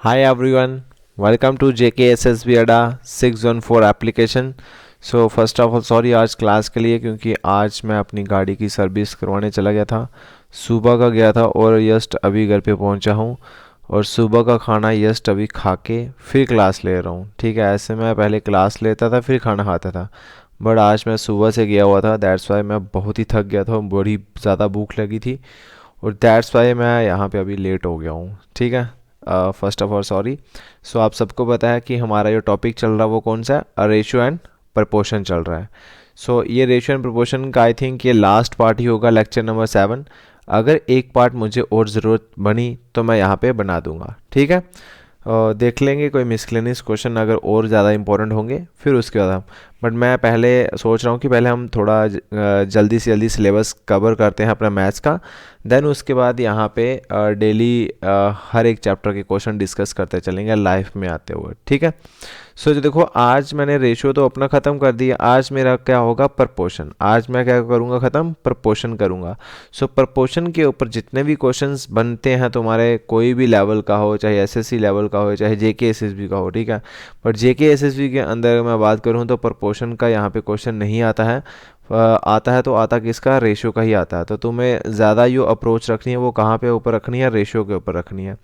Hi everyone, welcome to JKSSB अड्डा 614 application. So first of all sorry आज class के लिए, क्योंकि आज मैं अपनी गाड़ी की सर्विस करवाने चला गया था। सुबह का गया था और जस्ट अभी घर पे पहुंचा हूं। और सुबह का खाना जस्ट अभी खा के फिर क्लास ले रहा हूं। ठीक है, ऐसे मैं पहले क्लास लेता था फिर खाना खाता था, बट आज मैं सुबह से गया हुआ था, दैट्स वाई मैं बहुत ही थक गया था, बड़ी ज़्यादा भूख लगी थी और दैट्स वाई मैं यहाँ पे अभी लेट हो गया हूँ। ठीक है, फर्स्ट ऑफ ऑल सॉरी। सो आप सबको पता है कि हमारा जो टॉपिक चल रहा है वो कौन सा है, रेशियो एंड प्रपोर्शन चल रहा है। सो ये रेशियो एंड प्रपोर्शन का आई थिंक ये लास्ट पार्ट ही होगा, लेक्चर नंबर 7। अगर एक पार्ट मुझे और ज़रूरत बनी तो मैं यहाँ पे बना दूंगा। ठीक है, देख लेंगे कोई मिसलेनियस क्वेश्चन अगर और ज़्यादा इंपॉर्टेंट होंगे फिर उसके बाद हम। बट मैं पहले सोच रहा हूँ कि पहले हम थोड़ा जल्दी से जल्दी सिलेबस कवर करते हैं अपना मैथ्स का। देन उसके बाद यहाँ पे डेली हर एक चैप्टर के क्वेश्चन डिस्कस करते चलेंगे लाइफ में आते हुए। ठीक है, सो जो देखो आज मैंने रेशियो तो अपना ख़त्म कर दिया, आज मेरा क्या होगा, प्रपोर्शन। आज मैं क्या करूँगा, ख़त्म प्रपोर्शन करूँगा। सो प्रपोर्शन के ऊपर जितने भी क्वेश्चंस बनते हैं तुम्हारे, कोई भी लेवल का हो, चाहे एसएससी लेवल का हो चाहे जेके एसएसबी का हो, ठीक है। बट जेके एसएसबी के अंदर मैं बात करूँ तो प्रपोर्शन का यहाँ पे क्वेश्चन नहीं आता है। आता है तो आता किसका, रेशियो का ही आता है। तो तुम्हें ज़्यादा जो अप्रोच रखनी है वो कहाँ पे ऊपर रखनी है, रेशियो के ऊपर रखनी है।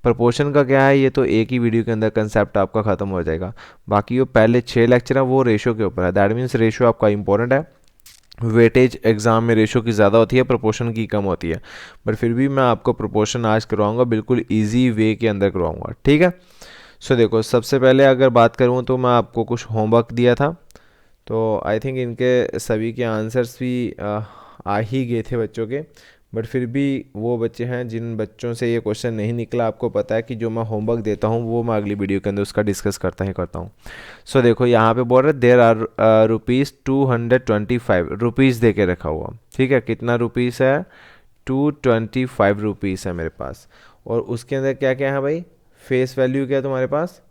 प्रपोर्शन का क्या है, ये तो एक ही वीडियो के अंदर कंसेप्ट आपका ख़त्म हो जाएगा। बाकी जो पहले 6 लेक्चर है वो रेशियो के ऊपर है, दैट मीन्स रेशियो आपका इंपॉर्टेंट है। वेटेज एग्जाम में रेशो की ज़्यादा होती है, प्रोपोर्शन की कम होती है। बट फिर भी मैं आपको प्रोपोर्शन आज करवाऊंगा, बिल्कुल इजी वे के अंदर करवाऊंगा। ठीक है, सो देखो सबसे पहले अगर बात करूँ तो मैं आपको कुछ होमवर्क दिया था, तो आई थिंक इनके सभी के आंसर्स भी आ ही गए थे बच्चों के। बट फिर भी वो बच्चे हैं जिन बच्चों से ये क्वेश्चन नहीं निकला, आपको पता है कि जो मैं होमवर्क देता हूँ वो मैं अगली वीडियो के अंदर उसका डिस्कस करता ही करता हूँ। सो देखो यहाँ पे बोल रहे देर आर ₹225 रुपीज़ दे के रखा हुआ। ठीक है, कितना रुपीज़ है, 225 रुपीज़ है मेरे पास। और उसके अंदर क्या क्या है भाई, फेस वैल्यू क्या है तुम्हारे पास,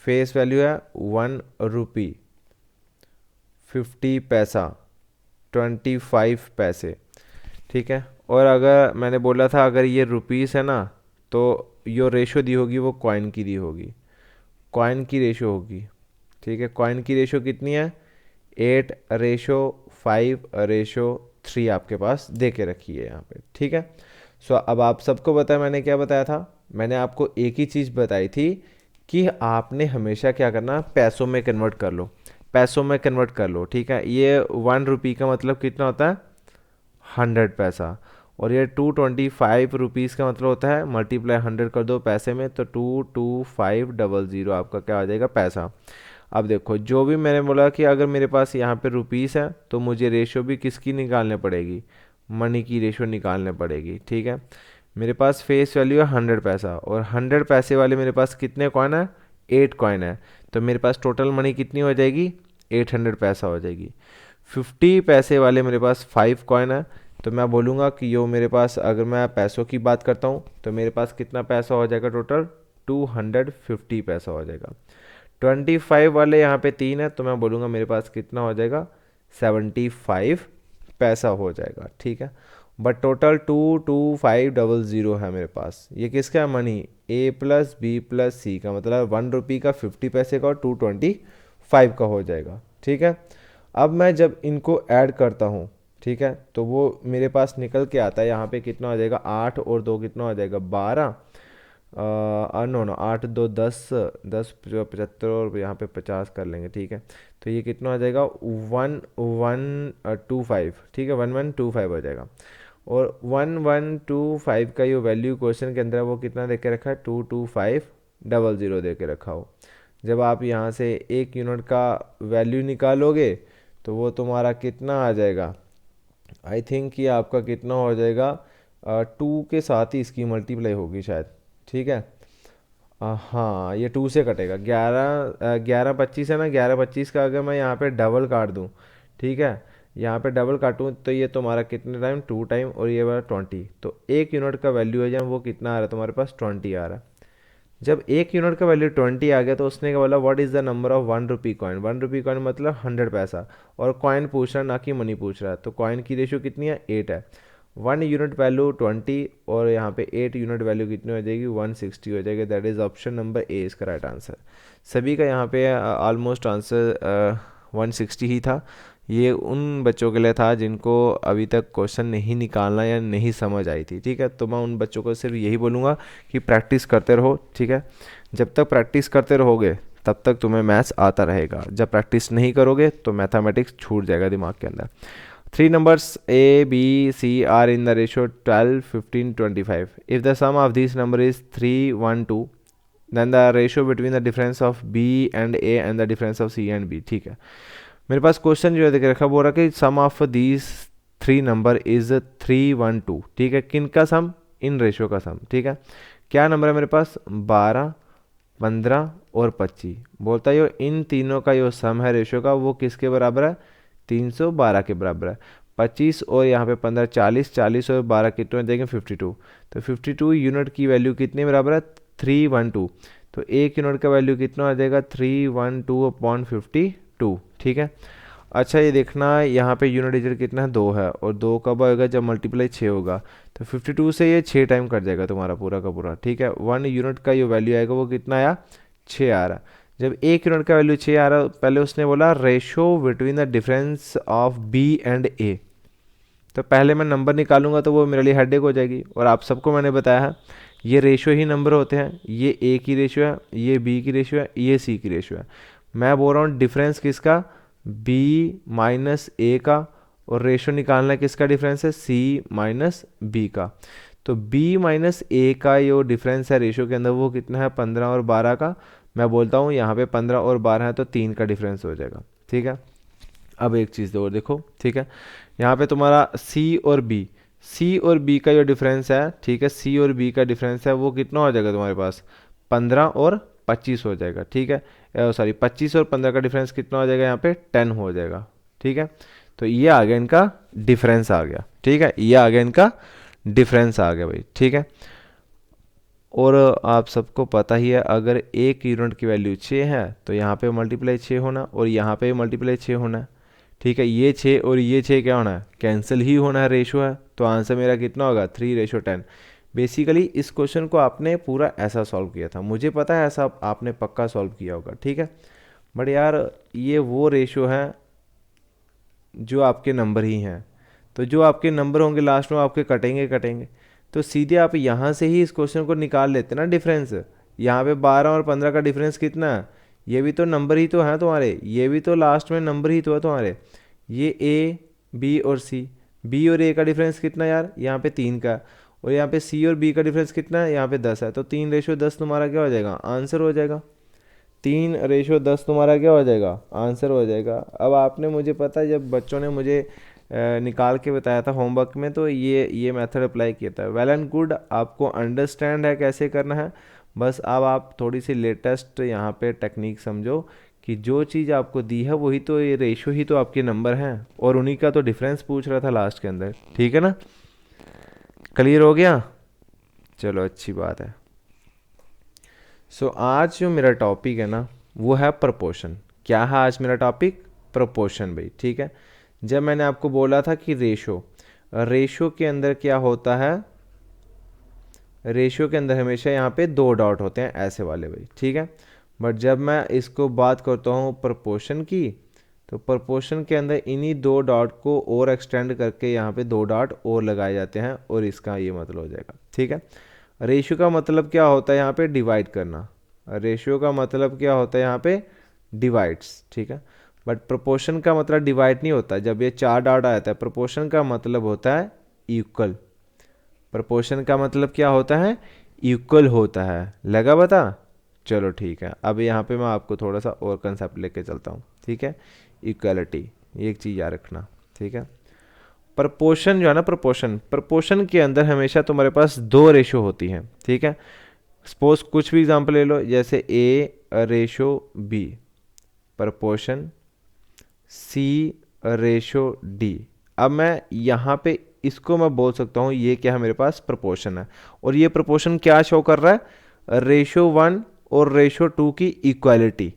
फेस वैल्यू है ₹1, 50 पैसा, 25 पैसे। ठीक है, और अगर मैंने बोला था अगर ये रुपीस है ना, तो जो रेशो दी होगी वो कॉइन की दी होगी, कॉइन की रेशो होगी। ठीक है, कॉइन की रेशो कितनी है, 8:5:3 आपके पास दे के रखी है यहाँ पे। ठीक है, सो अब आप सबको बताया मैंने क्या बताया था, मैंने आपको एक ही चीज़ बताई थी कि आपने हमेशा क्या करना, पैसों में कन्वर्ट कर लो, पैसों में कन्वर्ट कर लो। ठीक है, ये ₹1 का मतलब कितना होता है, 100 पैसा। और ये 225 रुपीज़ का मतलब होता है, मल्टीप्लाई 100 कर दो पैसे में तो 22500 आपका क्या आ जाएगा, पैसा। अब देखो जो भी मैंने बोला कि अगर मेरे पास यहाँ पे रुपीस है तो मुझे रेशो भी किसकी निकालने पड़ेगी, मनी की रेशो निकालने पड़ेगी। ठीक है, मेरे पास फेस वैल्यू है 100 पैसा और 100 पैसे वाले मेरे पास कितने कॉइन है, 8 कॉइन है। तो मेरे पास टोटल मनी कितनी हो जाएगी, 800 पैसा हो जाएगी। 50 पैसे वाले मेरे पास 5 कॉइन है, तो मैं बोलूँगा कि यो मेरे पास, अगर मैं पैसों की बात करता हूँ तो मेरे पास कितना पैसा हो जाएगा, टोटल 250 पैसा हो जाएगा। 25 वाले यहाँ पे 3 है, तो मैं बोलूँगा मेरे पास कितना हो जाएगा, 75 पैसा हो जाएगा। ठीक है, बट टोटल 22500 है मेरे पास। ये किसका है, मनी, A+B+C का, मतलब ₹1 का, 50 पैसे का और 225 का हो जाएगा। ठीक है, अब मैं जब इनको ऐड करता हूँ, ठीक है, तो वो मेरे पास निकल के आता है यहाँ पे कितना हो जाएगा, 8 और 2 कितना हो जाएगा, 12। नो नो, 8 2 10, 10 75 और यहाँ पे 50 कर लेंगे। ठीक है, तो ये कितना हो जाएगा, 1125। ठीक है, 1125 हो जाएगा। और 1125 का ये वैल्यू क्वेश्चन के अंदर है, वो कितना दे के रखा है, 22500 दे के रखा हो। जब आप यहाँ से 1 यूनिट का वैल्यू निकालोगे तो वो तुम्हारा कितना आ जाएगा, आई थिंक ये आपका कितना हो जाएगा, 2 के साथ ही इसकी मल्टीप्लाई होगी शायद। ठीक है, हाँ ये 2 से कटेगा, 11 11 25 है ना, 11 25 का अगर मैं यहाँ पे डबल काट दूँ, ठीक है, यहाँ पे डबल काटूँ तो ये तुम्हारा कितने टाइम, 2 टाइम, और ये वाला 20, तो 1 यूनिट का वैल्यू है जब वो कितना आ रहा है तुम्हारे पास, 20 आ रहा है। जब 1 यूनिट का वैल्यू 20 आ गया तो उसने क्या बोला, what is the number of ₹1 coin, ₹1 coin मतलब 100 पैसा। और कॉइन पूछ रहा है ना कि मनी पूछ रहा है, तो कॉइन की रेशियो कितनी है, 8 है। 1 यूनिट वैल्यू 20 और यहाँ पे 8 यूनिट वैल्यू कितनी हो जाएगी 160 हो जाएगी। दैट इज़ ऑप्शन नंबर ए इसका राइट आंसर। सभी का यहाँ पे ऑलमोस्ट आंसर 160 ही था। ये उन बच्चों के लिए था जिनको अभी तक क्वेश्चन नहीं निकालना या नहीं समझ आई थी, ठीक है। तो मैं उन बच्चों को सिर्फ यही बोलूँगा कि प्रैक्टिस करते रहो, ठीक है। जब तक प्रैक्टिस करते रहोगे तब तक तुम्हें मैथ्स आता रहेगा। जब प्रैक्टिस नहीं करोगे तो मैथमेटिक्स छूट जाएगा दिमाग के अंदर। 3 numbers A, B, C are in the ratio 12, 15, 25. If the sum of these number is 3, 1, 2, then the ratio between the difference of B and A and the difference of C and B, ठीक है। मेरे पास question जो है देख रखा बोल रहा कि सम ऑफ दीज 3 नंबर इज 3, 1, 2, ठीक है। किन का सम? इन रेशियो का सम, ठीक है। क्या नंबर है मेरे पास? 12, 15 और 25। बोलता है इन तीनों का जो सम है रेशियो का वो किसके बराबर है? 312 के बराबर है। 25 और यहाँ पे 15, 40, 40 और 12 कितने देंगे? 52। तो 52 यूनिट की वैल्यू कितने बराबर है? 312। तो एक यूनिट का वैल्यू कितना आ जाएगा? 312/52, ठीक है। अच्छा ये देखना यहाँ पे यूनिट डिजिट कितना है? 2 है, और 2 कब आएगा? जब मल्टीप्लाई 6 होगा। तो 52 से ये 6 टाइम कट जाएगा तुम्हारा पूरा का पूरा, ठीक है। 1 यूनिट का जो वैल्यू आएगा वो कितना आया? 6 आ रहा। जब एक यूनिट का वैल्यू 6 आ रहा, पहले उसने बोला ratio between the difference of B and A. तो पहले मैं नंबर निकालूंगा तो वो मेरे लिए हेडेक हो जाएगी। और आप सबको मैंने बताया है ये रेशो ही नंबर होते हैं। ये ए की रेशो है, ये बी की रेशो है, ये सी की रेशो है। मैं बोल रहा हूँ डिफरेंस किसका? बी माइनस ए का। और रेशो निकालना किसका डिफरेंस है? सी माइनस बी का। तो बी माइनस ए का जो डिफरेंस है रेशो के अंदर वो कितना है? 15 और 12 का। मैं बोलता हूँ यहाँ पे 15 और 12 है तो 3 का डिफरेंस हो जाएगा, ठीक है। अब एक चीज़ और देखो, ठीक है। यहाँ पे तुम्हारा सी और बी का जो डिफरेंस है, ठीक है, सी और बी का डिफरेंस है वो कितना हो जाएगा तुम्हारे पास? 15 और 25 हो जाएगा, ठीक है। सॉरी 25 और 15 का डिफरेंस कितना हो जाएगा? यहाँ पे 10 हो जाएगा, ठीक है। तो ये आ गया इनका डिफरेंस आ गया, ठीक है। ये आ गया इनका डिफरेंस आ गया भाई, ठीक है। और आप सबको पता ही है अगर एक यूनिट की वैल्यू 6 है तो यहाँ पे मल्टीप्लाई 6 होना और यहाँ पे मल्टीप्लाई 6 होना है, ठीक है। ये 6 और ये 6 क्या होना है? कैंसिल ही होना है, रेशो है। तो आंसर मेरा कितना होगा? 3:10। बेसिकली इस क्वेश्चन को आपने पूरा ऐसा सॉल्व किया था, मुझे पता है ऐसा आपने पक्का सॉल्व किया होगा, ठीक है। बट यार ये वो रेशो है जो आपके नंबर ही हैं। तो जो आपके नंबर होंगे लास्ट में आपके कटेंगे। तो सीधे आप यहाँ से ही इस क्वेश्चन को निकाल लेते ना डिफरेंस। यहाँ पे 12 और 15 का डिफरेंस कितना है? ये भी तो नंबर ही तो है तुम्हारे, ये भी तो लास्ट में नंबर ही तो है तुम्हारे। ये ए, बी और सी, बी और ए का डिफरेंस कितना यार? यहाँ पे 3 का। और यहाँ पे सी और बी का डिफरेंस कितना है? यहाँ पे 10 है। तो 3:10 तुम्हारा क्या हो जाएगा? आंसर हो जाएगा। 3:10 तुम्हारा क्या हो जाएगा? आंसर हो जाएगा। अब आपने मुझे पता है जब बच्चों ने मुझे निकाल के बताया था होमवर्क में तो ये मेथड अप्लाई किया था। वेल एंड गुड, आपको अंडरस्टैंड है कैसे करना है। बस अब आप थोड़ी सी लेटेस्ट यहाँ पे टेक्निक समझो कि जो चीज़ आपको दी है वही तो, ये रेशो ही तो आपके नंबर हैं और उन्हीं का तो डिफरेंस पूछ रहा था लास्ट के अंदर, ठीक है ना। क्लियर हो गया? चलो अच्छी बात है। सो आज जो मेरा टॉपिक है ना वो है प्रपोर्शन। क्या है आज मेरा टॉपिक? प्रपोर्शन भाई, ठीक है। जब मैंने आपको बोला था कि रेशो के अंदर क्या होता है? रेशो के अंदर हमेशा यहाँ पे 2 डॉट होते हैं ऐसे वाले भाई, ठीक है। बट जब मैं इसको बात करता हूँ प्रपोर्शन की, तो प्रपोर्शन के अंदर इन्हीं 2 डॉट को और एक्सटेंड करके यहाँ पे 2 डॉट और लगाए जाते हैं और इसका ये मतलब हो जाएगा, ठीक है। रेशियो का मतलब क्या होता है? यहाँ पे डिवाइड करना। रेशियो का मतलब क्या होता है? यहाँ पे डिवाइड्स, ठीक है। बट प्रोपोर्शन का मतलब डिवाइड नहीं होता। जब ये 4 डॉट आ जाता है, प्रोपोर्शन का मतलब होता है इक्वल। प्रोपोर्शन का मतलब क्या होता है? इक्वल होता है। लगा बता? चलो ठीक है। अब यहाँ पे मैं आपको थोड़ा सा और कंसेप्ट लेके चलता हूँ, ठीक है। इक्वलिटी, एक चीज़ याद रखना, ठीक है। प्रपोर्शन जो है ना, प्रपोर्शन के अंदर हमेशा तुम्हारे पास 2 रेशो होती हैं, ठीक है। सपोज कुछ भी एग्जांपल ले लो, जैसे A:B, प्रपोर्शन C:D। अब मैं यहाँ पे इसको मैं बोल सकता हूँ ये क्या है? मेरे पास प्रपोर्शन है। और ये प्रपोर्शन क्या शो कर रहा है? रेशो 1 और रेशो 2 की इक्वालिटी।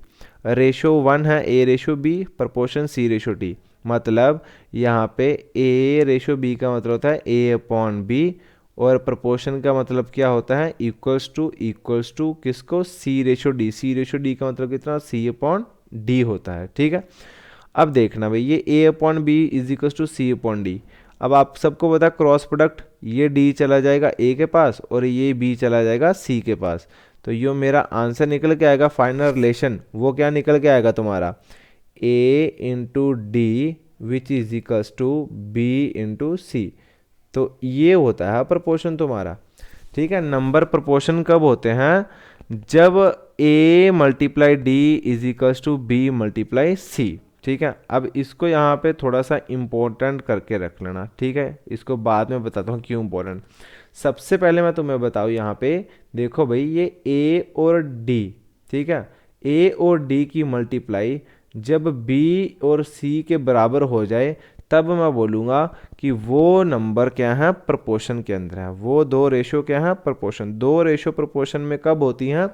रेशो 1 है A:B, प्रपोर्शन C:D। मतलब यहाँ पे A रेशो B का मतलब होता है A/B, और प्रोपोर्शन का मतलब क्या होता है, इक्वल्स टू किसको, C ratio D। C ratio D का मतलब कितना, C/D होता है। ठीक है, अब देखना भाई ये A/B is equals to C/D। अब आप सबको पता क्रॉस प्रोडक्ट, ये D चला जाएगा A के पास और ये B चला जाएगा C के पास, तो ये मेरा आंसर निकल के आएगा, फाइनल रिलेशन वो क्या निकल के आएगा तुम्हारा, A/D which is equals to B/C। तो ये होता है प्रोपोर्शन तुम्हारा। ठीक है, नंबर प्रोपोर्शन कब होते हैं, जब A multiply D is equals to B multiply C। ठीक है, अब इसको यहाँ पे थोड़ा सा इम्पोर्टेंट करके रख लेना। ठीक है, इसको बाद में बताता हूँ क्यों इम्पोर्टेंट। सबसे पहले मैं तुम्हें बताऊँ यहाँ पे, देखो भाई ये A और D, ठीक है, A और D की मल्टीप्लाई जब B और C के बराबर हो जाए तब मैं बोलूँगा कि वो नंबर क्या है, प्रोपोर्शन के अंदर है। वो दो रेशो क्या है, प्रोपोर्शन। दो रेशो प्रोपोर्शन में कब होती हैं,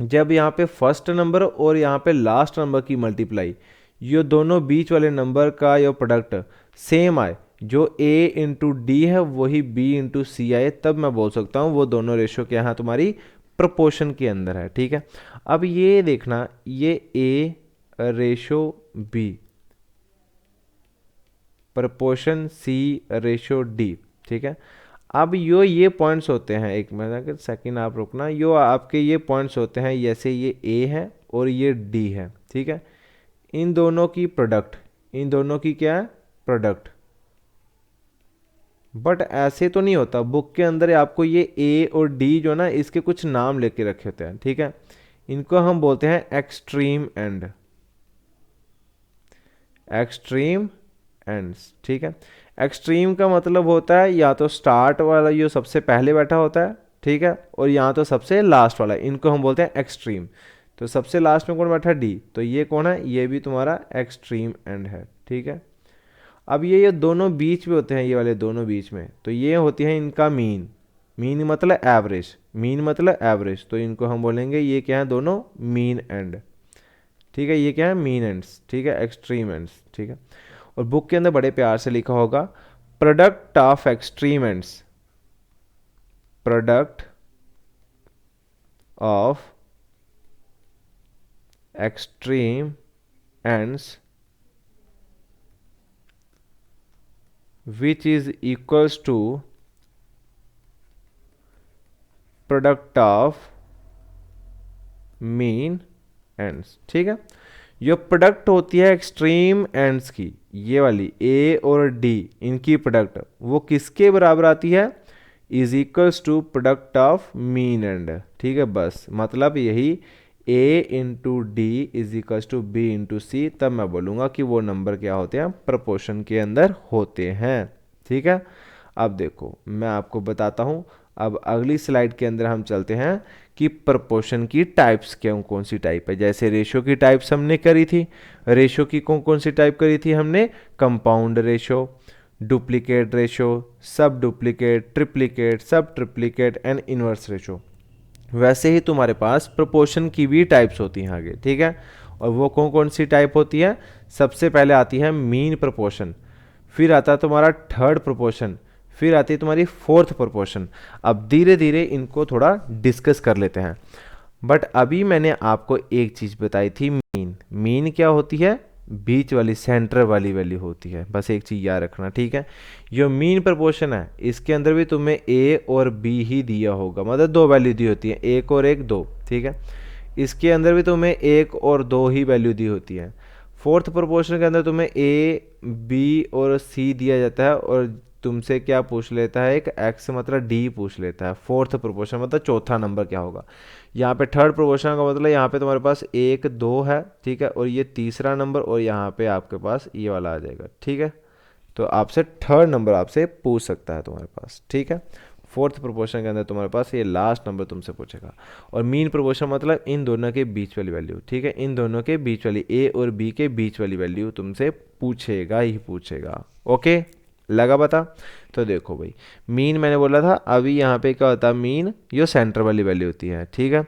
जब यहाँ पे फर्स्ट नंबर और यहाँ पे लास्ट नंबर की मल्टीप्लाई, ये दोनों बीच वाले नंबर का ये प्रोडक्ट सेम आए, जो A/D है वही B/C आए, तब मैं बोल सकता हूँ वो दोनों रेशो क्या है, तुम्हारी प्रोपोर्शन के अंदर है। ठीक है, अब ये देखना, ये A ratio B proportion C ratio D। ठीक है, अब ये पॉइंट्स होते हैं, एक मिनट सेकंड आप रुकना, यो आपके ये पॉइंट्स होते हैं, जैसे ये A है और ये D है। ठीक है, इन दोनों की प्रोडक्ट, इन दोनों की क्या है, प्रोडक्ट। बट ऐसे तो नहीं होता, बुक के अंदर आपको ये A और D जो ना, इसके कुछ नाम लेके रखे होते हैं। ठीक है, इनको हम बोलते हैं एक्सट्रीम एंड, एक्सट्रीम एंड्स। ठीक है, एक्सट्रीम का मतलब होता है या तो स्टार्ट वाला जो सबसे पहले बैठा होता है, ठीक है, और यहाँ तो सबसे लास्ट वाला, इनको हम बोलते हैं एक्सट्रीम। तो सबसे लास्ट में कौन बैठा, D, तो ये कौन है, ये भी तुम्हारा एक्सट्रीम एंड है। ठीक है, अब ये दोनों बीच में होते हैं, ये वाले दोनों बीच में, तो ये होती है इनका मीन। मीन मतलब एवरेज, मीन मतलब एवरेज, तो इनको हम बोलेंगे ये क्या है, दोनों मीन एंड। ठीक है, ये क्या है, मीन एंड्स। ठीक है, एक्सट्रीम एंड्स। ठीक है, और बुक के अंदर बड़े प्यार से लिखा होगा, product of extreme ends, product of extreme ends which is equals to product of mean ends. ठीक है, जो प्रोडक्ट होती है एक्सट्रीम एंड्स की, ये वाली A और D, इनकी प्रोडक्ट वो किसके बराबर आती है, is equals to product of mean and. ठीक है, बस मतलब यही A/D is equals to B/C, तब मैं बोलूँगा कि वो नंबर क्या होते हैं, प्रोपोर्शन के अंदर होते हैं। ठीक है, अब देखो मैं आपको बताता हूँ, अब अगली स्लाइड के अंदर हम चलते हैं कि प्रोपोर्शन की टाइप्स क्यों, कौन सी टाइप है। जैसे रेशो की टाइप्स हमने करी थी, रेशो की कौन कौन सी टाइप करी थी हमने, कंपाउंड रेशो, डुप्लीकेट रेशो, सब डुप्लीकेट, ट्रिप्लीकेट, सब ट्रिप्लीकेट एंड इनवर्स रेशो। वैसे ही तुम्हारे पास प्रोपोर्शन की भी टाइप्स होती हैं आगे। ठीक है, और वो कौन कौन सी टाइप होती है, सबसे पहले आती है मीन प्रोपोर्शन, फिर आता है तुम्हारा थर्ड प्रोपोर्शन, फिर आती है तुम्हारी फोर्थ प्रोपोर्शन। अब धीरे धीरे इनको थोड़ा डिस्कस कर लेते हैं। बट अभी मैंने आपको एक चीज़ बताई थी, मीन। मीन क्या होती है, बीच वाली सेंटर वाली वैल्यू होती है, बस एक चीज़ याद रखना। ठीक है, जो मीन प्रोपोर्शन है इसके अंदर भी तुम्हें A और B ही दिया होगा, मतलब दो वैल्यू दी होती है, एक और एक, दो। ठीक है, इसके अंदर भी तुम्हें एक और दो ही वैल्यू दी होती है। फोर्थ प्रोपोर्शन के अंदर तुम्हें A, B और C दिया जाता है, और तुमसे क्या पूछ लेता है, एक x मतलब D पूछ लेता है। फोर्थ प्रोपोर्शन मतलब चौथा नंबर क्या होगा। यहाँ पे थर्ड प्रोपोर्शन का मतलब यहाँ पे तुम्हारे पास एक, दो है, ठीक है, और ये तीसरा नंबर, और यहाँ पे आपके पास ये वाला आ जाएगा। ठीक है, तो आपसे थर्ड नंबर आपसे पूछ सकता है तुम्हारे पास। ठीक है, फोर्थ प्रोपोर्शन के अंदर तुम्हारे पास ये लास्ट नंबर तुमसे पूछेगा। और मीन प्रोपोर्शन मतलब इन दोनों के बीच वाली वैल्यू। ठीक है, इन दोनों के बीच वाली, A और B के बीच वाली वैल्यू तुमसे पूछेगा ही पूछेगा। ओके, लगा पता। तो देखो भाई, मीन मैंने बोला था, अभी यहाँ पे क्या होता है, मीन ये सेंटर वाली वैल्यू होती है। ठीक है,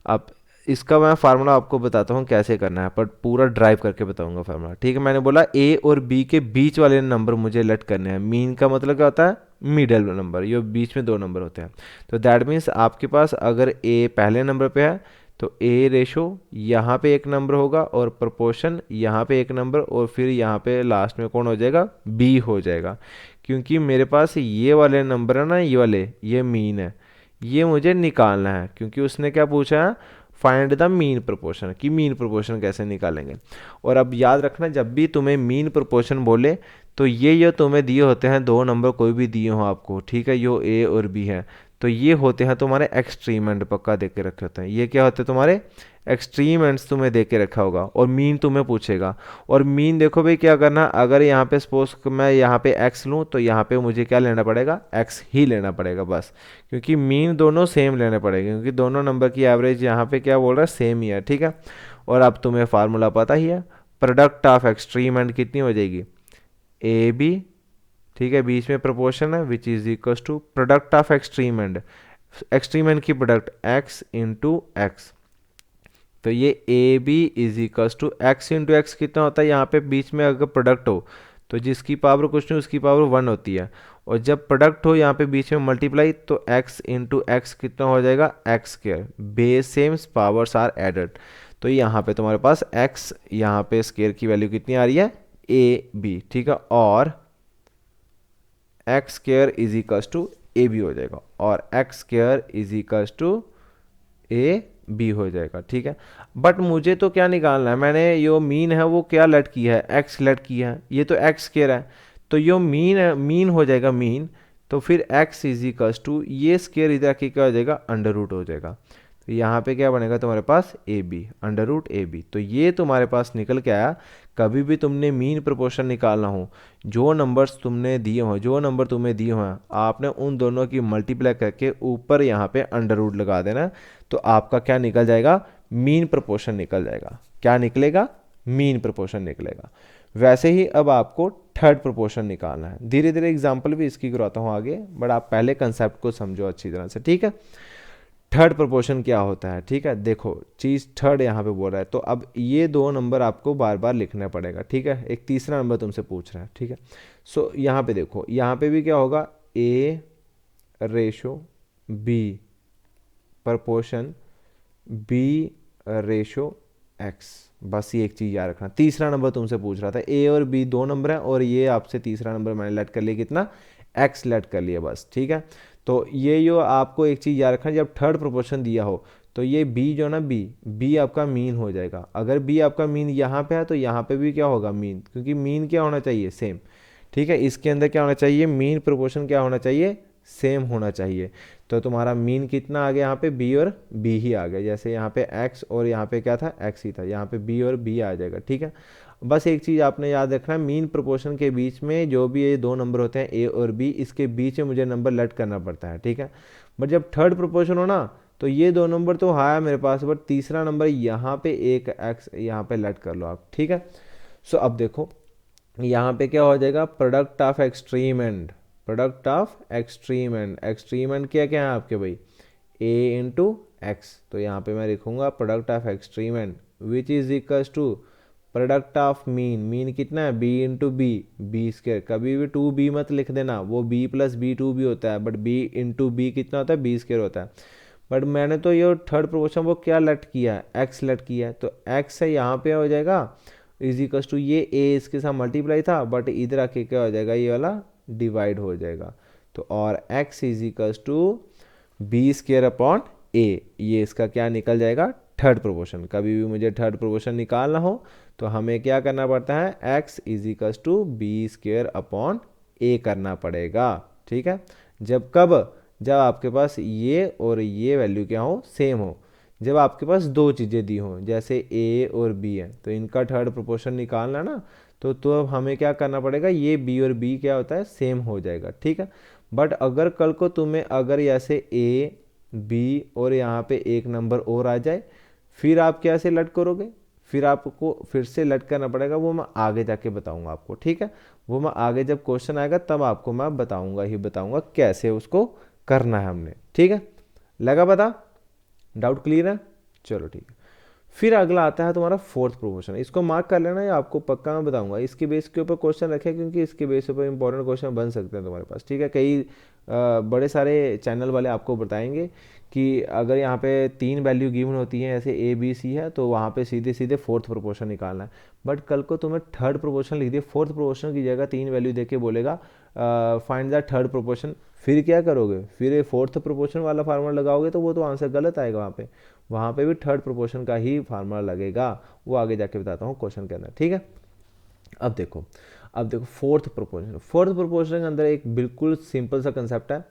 अब इसका मैं फार्मूला आपको बताता हूँ कैसे करना है, पर पूरा ड्राइव करके बताऊंगा फार्मूला। ठीक है, मैंने बोला ए और बी के बीच वाले नंबर मुझे लेट करने हैं। मीन का मतलब क्या होता है, मिडल नंबर, ये बीच में दो नंबर होते हैं। तो दैट मीन्स आपके पास अगर ए पहले नंबर पे है तो ए रेशो यहाँ पे एक नंबर होगा और प्रोपोर्शन यहाँ पे एक नंबर, और फिर यहाँ पे लास्ट में कौन हो जाएगा, बी हो जाएगा। क्योंकि मेरे पास ये वाले नंबर है ना, ये वाले, ये मीन है, ये मुझे निकालना है। क्योंकि उसने क्या पूछा है, फाइंड द मीन प्रोपोर्शन, कि मीन प्रोपोर्शन कैसे निकालेंगे। और अब याद रखना, जब भी तुम्हें मीन प्रोपोर्शन बोले तो ये तुम्हें दिए होते हैं दो नंबर, कोई भी दिए हो आपको, ठीक है, यो ए और बी है, तो ये होते हैं तुम्हारे एक्सट्रीम एंड, पक्का देख के रखे होते हैं। ये क्या होते हैं तुम्हारे एक्सट्रीम एंड्स, तुम्हें देख के रखा होगा। और मीन तुम्हें पूछेगा, और मीन देखो भाई क्या करना, अगर यहाँ पे सपोज मैं यहाँ पे x लूँ तो यहाँ पे मुझे क्या लेना पड़ेगा, x ही लेना पड़ेगा बस। क्योंकि मीन दोनों सेम लेने पड़ेंगे, क्योंकि दोनों नंबर की एवरेज यहाँ पे क्या बोल रहा है, सेम ही है। ठीक है, और अब तुम्हें फार्मूला पता ही है, प्रोडक्ट ऑफ एक्सट्रीम एंड कितनी हो जाएगी, ए बी, ठीक है, बीच में प्रोपोर्शन है, which is equal to product of extreme and, extreme and की प्रोडक्ट x इंटू एक्स। तो ये A B is equal to x into x कितना होता है, यहाँ पे बीच में अगर प्रोडक्ट हो तो जिसकी पावर कुछ नहीं उसकी पावर 1 होती है, और जब प्रोडक्ट हो यहाँ पे बीच में मल्टीप्लाई तो x इंटू एक्स कितना हो जाएगा, x square, base same powers are added. तो यहाँ पे तुम्हारे पास x, यहाँ पे स्क्र की वैल्यू कितनी आ रही है, ए बी, ठीक है, और x square is equal to A B हो जाएगा, और x square is equal to A B हो जाएगा। ठीक है, बट मुझे तो क्या निकालना है, मैंने यो मीन है वो क्या लेट किया है, एक्स लेट किया है, ये तो एक्स स्क्र है, तो यो मीन है, मीन हो जाएगा मीन, तो फिर एक्स इज इक्वल टू ये स्क्र इधर की क्या हो जाएगा, अंडर रूट हो जाएगा। तो यहाँ पे क्या बनेगा तुम्हारे पास, A B, under root A B. तो ये तुम्हारे पास निकल के आया। कभी भी तुमने मीन प्रोपोर्शन निकालना हो, जो नंबर्स तुमने दिए हो, जो नंबर तुम्हें दिए हैं, आपने उन दोनों की मल्टीप्लाई करके ऊपर यहाँ पे अंडर रूट लगा देना, तो आपका क्या निकल जाएगा, मीन प्रोपोर्शन निकल जाएगा। क्या निकलेगा, मीन प्रोपोर्शन निकलेगा। वैसे ही अब आपको थर्ड प्रोपोर्शन निकालना है। धीरे धीरे एग्जांपल भी इसकी करवाता हूँ आगे, बट आप पहले कंसेप्ट को समझो अच्छी तरह से। ठीक है, थर्ड प्रोपोर्शन क्या होता है, ठीक है, देखो चीज़ थर्ड यहाँ पे बोल रहा है, तो अब ये दो नंबर आपको बार बार लिखना पड़ेगा। ठीक है, एक तीसरा नंबर तुमसे पूछ रहा है। ठीक है, सो यहाँ पे देखो, यहाँ पे भी क्या होगा, A ratio B proportion B ratio X, बस ये एक चीज़ याद रखना। तीसरा नंबर तुमसे पूछ रहा था, ए और बी दो नंबर है, और ये आपसे तीसरा नंबर मैंने लेट कर लिया, कितना, एक्स लेट कर लिया बस। ठीक है, तो ये जो आपको एक चीज़ याद रखना, जब थर्ड प्रोपोर्शन दिया हो तो ये बी जो ना, बी आपका मीन हो जाएगा। अगर बी आपका मीन यहाँ पे है तो यहाँ पे भी क्या होगा, मीन, क्योंकि मीन क्या होना चाहिए, सेम। ठीक है, इसके अंदर क्या होना चाहिए, मीन प्रोपोर्शन क्या होना चाहिए, सेम होना चाहिए। तो तुम्हारा मीन कितना आ गया यहाँ पे, बी और बी ही आ गया। जैसे यहाँ पे एक्स और यहाँ पे क्या था, एक्स ही था, यहाँ पे बी और बी आ जाएगा। ठीक है, बस एक चीज़ आपने याद रखना है, मीन प्रोपोर्शन के बीच में जो भी ये दो नंबर होते हैं ए और बी, इसके बीच में मुझे नंबर लेट करना पड़ता है। ठीक है, बट जब थर्ड प्रोपोर्शन हो ना, तो ये दो नंबर तो है मेरे पास, बट तीसरा नंबर यहाँ पे एक एक्स यहाँ पे लेट कर लो आप। ठीक है, सो अब देखो यहाँ पे क्या हो जाएगा, product of extreme and, product of extreme and, extreme and क्या क्या है आपके भाई, ए इंटू एक्स। तो यहाँ पे मैं लिखूंगा product of extreme and which is equal to product of mean, mean कितना है, B into B, B square, कभी भी टू बी मत लिख देना, वो बी प्लस बी टू भी होता है, बट बी इंटू बी कितना होता है, बी स्क्र होता है। बट मैंने तो ये थर्ड प्रोपोर्शन वो क्या लेट किया है, एक्स लेट किया है, तो एक्स है यहाँ पे हो जाएगा इज इक्वल टू ये ए इसके साथ मल्टीप्लाई था, बट इधर आके क्या हो जाएगा, ये वाला डिवाइड हो जाएगा। तो और x is equal to B square upon A, ये इसका क्या निकल जाएगा, थर्ड प्रोपोर्शन। कभी भी मुझे थर्ड प्रोपोर्शन निकालना हो तो हमें क्या करना पड़ता है, x is equal to B square upon A करना पड़ेगा। ठीक है, जब कब, जब आपके पास ये और ये वैल्यू क्या हो, सेम हो। जब आपके पास दो चीज़ें दी हों, जैसे ए और बी है, तो इनका थर्ड प्रोपोर्शन निकालना ना, तो अब हमें क्या करना पड़ेगा, ये बी और बी क्या होता है, सेम हो जाएगा। ठीक है, बट अगर कल को तुम्हें अगर ऐसे ए बी और यहाँ पे एक नंबर और आ जाए, फिर आप कैसे लट करोगे, फिर आपको फिर से लट करना पड़ेगा, वो मैं आगे जाके बताऊंगा आपको। ठीक है, वो मैं आगे जब क्वेश्चन आएगा तब आपको मैं बताऊंगा कैसे उसको करना है हमने। ठीक है, लगा पता, डाउट क्लियर है। चलो ठीक है। फिर अगला आता है तुम्हारा फोर्थ प्रोपोर्शन। इसको मार्क कर लेना, ये आपको पक्का मैं बताऊंगा, इसके बेस के ऊपर क्वेश्चन रखे क्योंकि इसके बेस पर इंपॉर्टेंट क्वेश्चन बन सकते हैं तुम्हारे पास, ठीक है। कई बड़े सारे चैनल वाले आपको बताएंगे कि अगर यहाँ पे 3 वैल्यू गिवन होती हैं, ऐसे ए बी सी है, तो वहाँ पे सीधे सीधे फोर्थ प्रोपोर्शन निकालना है। बट कल को तुम्हें थर्ड प्रोपोर्शन लिख दिए, फोर्थ प्रोपोर्शन की जगह 3 वैल्यू दे के बोलेगा फाइंड द थर्ड प्रोपोर्शन, फिर क्या करोगे? फिर ये फोर्थ प्रोपोर्शन वाला फार्मूला लगाओगे तो वो तो आंसर गलत आएगा। वहाँ पे भी थर्ड प्रोपोर्शन का ही फार्मूला लगेगा, वो आगे जाके बताता हूँ क्वेश्चन के अंदर, ठीक है। अब देखो फोर्थ प्रोपोर्शन के अंदर एक बिल्कुल सिंपल सा कंसेप्ट है।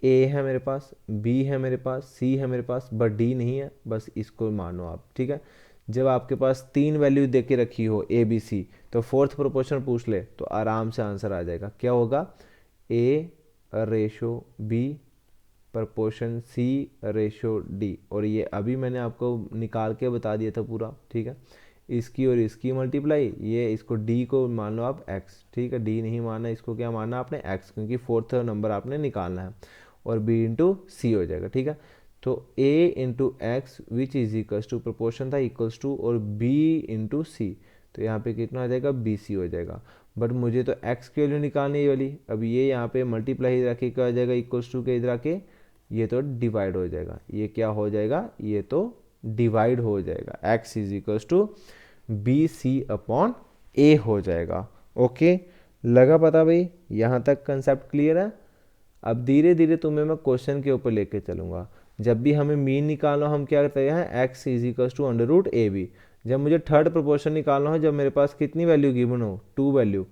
ए है मेरे पास, बी है मेरे पास, सी है मेरे पास, बट डी नहीं है, बस इसको मानो आप, ठीक है। जब आपके पास 3 वैल्यू दे के रखी हो ए बी सी, तो फोर्थ प्रोपोर्शन पूछ ले तो आराम से आंसर आ जाएगा। क्या होगा? A ratio B proportion C ratio D. और ये अभी मैंने आपको निकाल के बता दिया था पूरा, ठीक है। इसकी और इसकी मल्टीप्लाई, ये इसको डी को मान लो आप एक्स, ठीक है। डी नहीं मानना, इसको क्या मानना आपने? एक्स, क्योंकि फोर्थ नंबर आपने निकालना है। और बी इंटू सी हो जाएगा, ठीक है। तो A into X which is equals to proportion था इक्वल्स टू और बी इंटू सी, तो यहाँ पे कितना आ जाएगा? बी सी हो जाएगा। बट मुझे तो एक्स की वैल्यू निकालनी है वाली, अब ये यहाँ पे मल्टीप्लाई इधर आके क्या हो जाएगा? इक्वल्स टू के इधर आके ये तो डिवाइड हो जाएगा। ये क्या हो जाएगा? ये तो डिवाइड हो जाएगा। X is equals to B C upon A हो जाएगा। ओके, लगा पता भाई? यहाँ तक कंसेप्ट क्लियर है। अब धीरे धीरे तुम्हें मैं क्वेश्चन के ऊपर लेके चलूंगा। जब भी हमें मीन निकालना हो, हम क्या करते हैं? X is equals to under root A B. जब मुझे थर्ड प्रोपोर्शन निकालना हो, जब मेरे पास कितनी वैल्यू गिवन हो? 2 वैल्यू,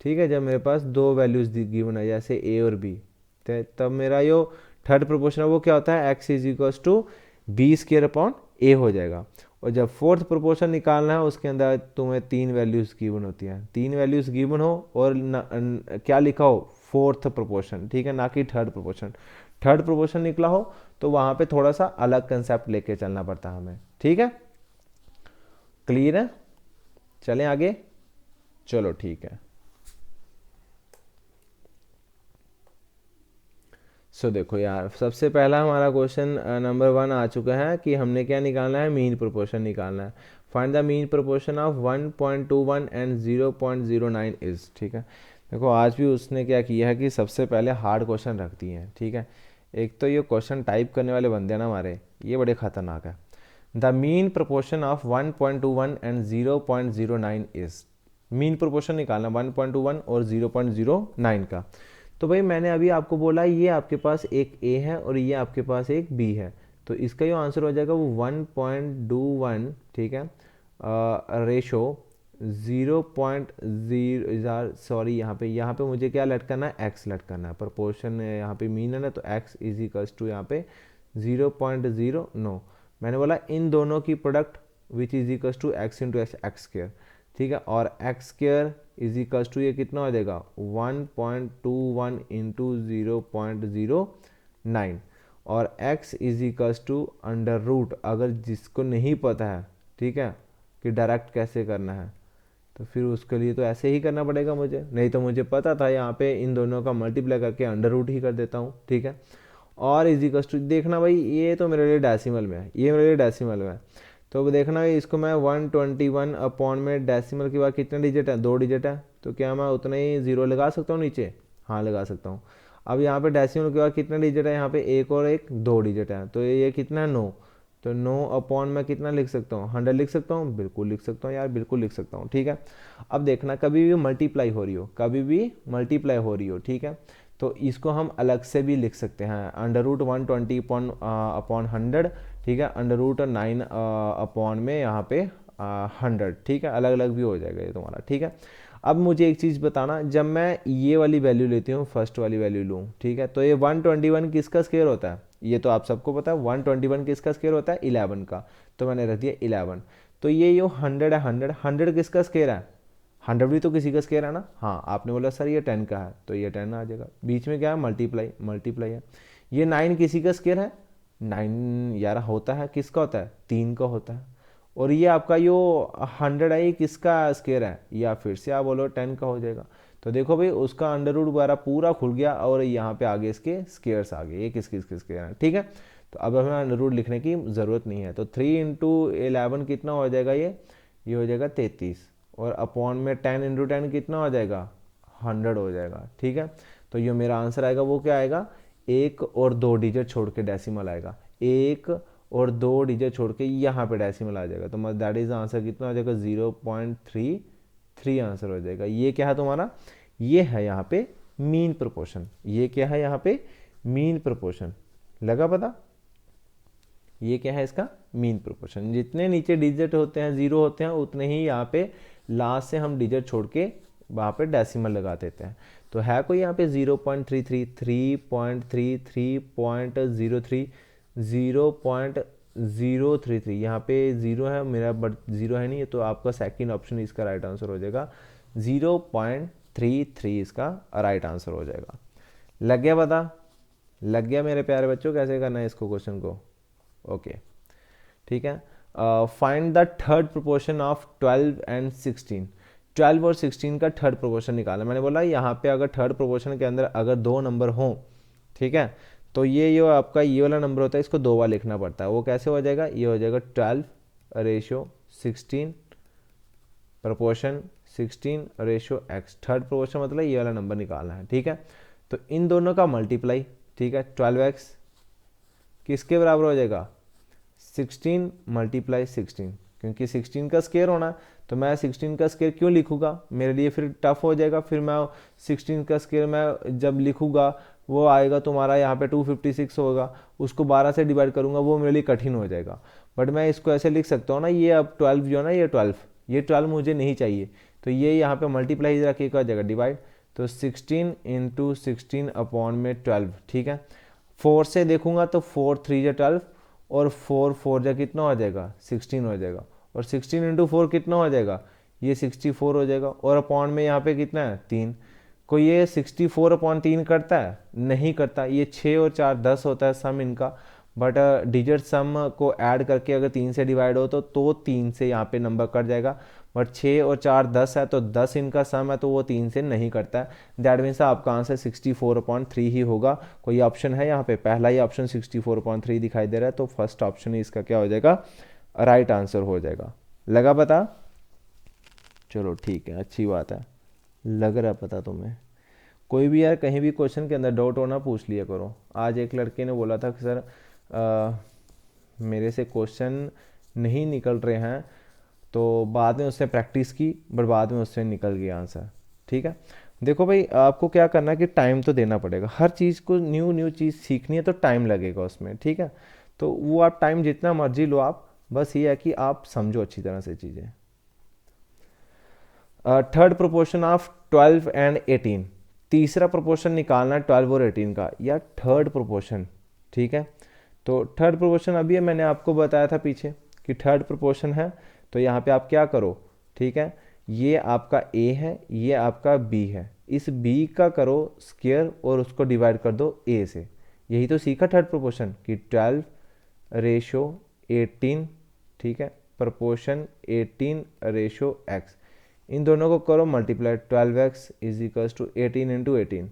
ठीक है। जब मेरे पास 2 वैल्यूज गिवन है, जैसे ए और बी, तब मेरा जो थर्ड प्रोपोर्शन है वो क्या होता है? X is equals to B square upon A हो जाएगा। और जब फोर्थ प्रोपोर्शन निकालना है, उसके अंदर तुम्हें 3 वैल्यूज गिवन होती हैं। 3 वैल्यूज गिवन हो और क्या लिखा हो? फोर्थ प्रोपोर्शन, ठीक है, ना कि थर्ड प्रोपोर्शन। थर्ड प्रोपोर्शन निकला हो तो वहां पे थोड़ा सा अलग कंसेप्ट लेके चलना पड़ता है हमें, ठीक है। क्लियर है? चलें आगे। चलो ठीक है। देखो यार, सबसे पहला हमारा क्वेश्चन नंबर 1 आ चुका है कि हमने क्या निकालना है? मीन प्रोपोर्शन निकालना है। Find the mean proportion of 1.21 and 0.09 is, ठीक है। देखो आज भी उसने क्या किया है कि सबसे पहले हार्ड क्वेश्चन रख दिए हैं, ठीक है। एक तो ये क्वेश्चन टाइप करने वाले बंदे हैं ना हमारे, ये बड़े खतरनाक है। The mean proportion of 1.21 and 0.09 is. Mean proportion निकालना 1.21 और 0.09 का। तो भाई मैंने अभी आपको बोला ये आपके पास एक ए है और ये आपके पास एक बी है, तो इसका जो आंसर हो जाएगा वो 1.21, ठीक है, रेशो 0.0, सॉरी यहाँ पे मुझे क्या लट करना है? एक्स लट करना है। प्रपोर्शन यहाँ पे मीन है ना, तो एक्स इज इक्वल्स टू यहाँ पे 0.09। मैंने बोला इन दोनों की product which is equals to x into x square, ठीक है। और x square is equals to ये कितना हो जाएगा? 1.21 इंटू 0.09। और x is equals to under root, अगर जिसको नहीं पता है, ठीक है, कि डायरेक्ट कैसे करना है, तो फिर उसके लिए तो ऐसे ही करना पड़ेगा मुझे, नहीं तो मुझे पता था यहाँ पे इन दोनों का मल्टीप्लाई करके अंडर रूट ही कर देता हूँ, ठीक है। और इज इक्वल्स टू, देखना भाई ये तो मेरे लिए डेसिमल में है, ये मेरे लिए डेसिमल में है, तो देखना इसको मैं 121 अपॉन में डेसिमल के बाद कितने डिजिट है? 2 डिजिट है, तो क्या मैं उतना ही जीरो लगा सकता हूँ नीचे? हाँ लगा सकता हूँ। अब यहाँ पे डेसिमल के बाद कितने डिजिट है? यहाँ पे एक और एक 2 डिजिट है, तो ये कितना है? 9। तो 9 अपॉन में कितना लिख सकता हूँ? 100 लिख सकता हूँ? बिल्कुल लिख सकता हूँ यार, बिल्कुल लिख सकता हूँ, ठीक है। अब देखना कभी भी मल्टीप्लाई हो रही हो, कभी भी मल्टीप्लाई हो रही हो, ठीक है, तो इसको हम अलग से भी लिख सकते हैं, अंडर रूट 120 अपॉन 100, ठीक है, अंडर रूट 9 अपॉन में यहाँ पे 100, ठीक है, अलग अलग भी हो जाएगा ये तुम्हारा, ठीक है। अब मुझे एक चीज़ बताना, जब मैं ये वाली वैल्यू लेती हूँ, फर्स्ट वाली वैल्यू लूँ, ठीक है, तो ये 121 किसका स्क्वायर होता है? ये तो आप सबको पता है 121 किसका स्क्वायर होता है? 11 का, तो मैंने रख दिया 11। तो ये जो 100 है, 100 किसका स्क्वायर है? 100 भी तो किसी का स्क्वायर है ना। हाँ, आपने बोला सर ये 10 का है, तो ये 10 आ जाएगा। बीच में क्या है? मल्टीप्लाई है। ये 9 किसी का स्क्वायर है? 9 यार होता है, किसका होता है? 3 का होता है। और ये आपका जो 100 है, ये किसका स्क्वायर है? या फिर से आप बोलो 10 का हो जाएगा। तो देखो भाई उसका अंडर रूट वगैरह पूरा खुल गया और यहाँ पे आगे इसके स्केयर्स आ गए, ये किसके स्केयर है, ठीक है। तो अब हमें अंडर रूट लिखने की ज़रूरत नहीं है। तो 3 इंटू 11 कितना हो जाएगा, ये हो जाएगा 33, और अपॉन में 10 इंटू 10 कितना हो जाएगा, 100 हो जाएगा, ठीक है। तो ये मेरा आंसर आएगा, वो क्या आएगा, 1 और 2 डिजिट छोड़ के डेसिमल आएगा, 1 और 2 डिजिट छोड़ के यहाँ पे डेसिमल आ जाएगा। तो मतलब दैट इज आंसर कितना हो जाएगा, 0.33 आंसर हो जाएगा। ये क्या है तुम्हारा, ये है यहाँ पे मीन प्रोपोर्शन, ये क्या है यहाँ पे मीन प्रोपोर्शन, लगा पता, ये क्या है इसका मीन प्रोपोर्शन। जितने नीचे डिजिट होते हैं, जीरो होते हैं, उतने ही यहाँ पे लास्ट से हम डिजिट छोड़ के वहाँ पे डेसिमल लगा देते हैं। तो है कोई यहाँ पे 0.33, 3.33, 3.03, 0.033, यहाँ पे जीरो है मेरा, बट जीरो है नहीं है, तो आपका सेकंड ऑप्शन इसका राइट आंसर हो जाएगा, 0.33 इसका राइट आंसर हो जाएगा। लग गया पता, लग गया मेरे प्यारे बच्चों कैसे करना है इसको क्वेश्चन को, ओके ठीक है। Find the third proportion of 12 and 16, 12 और 16 का थर्ड प्रोपोर्शन निकालना। मैंने बोला यहाँ पे अगर थर्ड प्रोपोर्शन के अंदर अगर दो नंबर हों, ठीक है, तो ये आपका ये वाला नंबर होता है, इसको दो बार लिखना पड़ता है। वो कैसे हो जाएगा, ये हो जाएगा 12/16 प्रोपोर्शन 16/x, थर्ड प्रोपोर्शन मतलब ये वाला नंबर निकालना है, ठीक है। तो इन दोनों का मल्टीप्लाई, ठीक है, 12x किसके बराबर हो जाएगा, 16 × 16, क्योंकि 16 का स्केयर होना है, तो मैं 16 का स्केयर क्यों लिखूंगा, मेरे लिए फिर टफ हो जाएगा। फिर मैं 16 का स्केयर मैं जब लिखूंगा वो आएगा तुम्हारा यहाँ पे 256 होगा, उसको 12 से डिवाइड करूंगा, वो मेरे लिए कठिन हो जाएगा। बट मैं इसको ऐसे लिख सकता हूँ ना, ये अब 12 जो है ना, ये 12 मुझे नहीं चाहिए, तो ये यहाँ पे मल्टीप्लाई रखिए क्या हो जाएगा, डिवाइड, तो 16 × 16 अपॉन में 12, ठीक है। 4 से देखूंगा तो 4 3 जा 12 और 4 4 जा कितना हो जाएगा, 16 हो जाएगा, और 16 × 4 कितना हो जाएगा, ये 64 हो जाएगा, और अपॉन में यहाँ पे कितना है 3। कोई ये 64/3 करता है, नहीं करता। ये 6 और 4 10 होता है सम इनका, बट डिजिट सम को ऐड करके अगर 3 से डिवाइड हो तो 3 से यहाँ पे नंबर कट जाएगा। बट 6 और 4 10 है, तो 10 इनका सम है, तो वो 3 से नहीं करता है। दैट मीन्स आपका आंसर 64/3 ही होगा। कोई ऑप्शन है यहाँ पे, पहला ही ऑप्शन 64/3 दिखाई दे रहा है, तो फर्स्ट ऑप्शन ही इसका क्या हो जाएगा, राइट आंसर हो जाएगा। लगा पता, चलो ठीक है, अच्छी बात है, लग रहा पता तुम्हें। कोई भी यार कहीं भी क्वेश्चन के अंदर डाउट होना पूछ लिया करो। आज एक लड़के ने बोला था कि सर मेरे से क्वेश्चन नहीं निकल रहे हैं, तो बाद में उसने प्रैक्टिस की, बट बाद में उससे निकल गया आंसर, ठीक है। देखो भाई, आपको क्या करना है कि टाइम तो देना पड़ेगा, हर चीज़ को न्यू चीज़ सीखनी है तो टाइम लगेगा उसमें, ठीक है। तो वो आप टाइम जितना मर्जी लो आप, बस ये है कि आप समझो अच्छी तरह से चीज़ें। थर्ड प्रोपोर्शन ऑफ 12 एंड 18, तीसरा प्रोपोर्शन निकालना है 12 और 18 का, या थर्ड प्रोपोर्शन, ठीक है। तो थर्ड प्रोपोर्शन अभी मैंने आपको बताया था पीछे कि थर्ड प्रोपोर्शन है, तो यहाँ पे आप क्या करो, ठीक है, ये आपका a है, ये आपका b है, इस b का करो स्क्वायर और उसको डिवाइड कर दो a से। यही तो सीखा थर्ड प्रोपोर्शन कि 12/18, ठीक है, प्रोपोर्शन 18/x, इन दोनों को करो multiply, 12x is equals to 18 × 18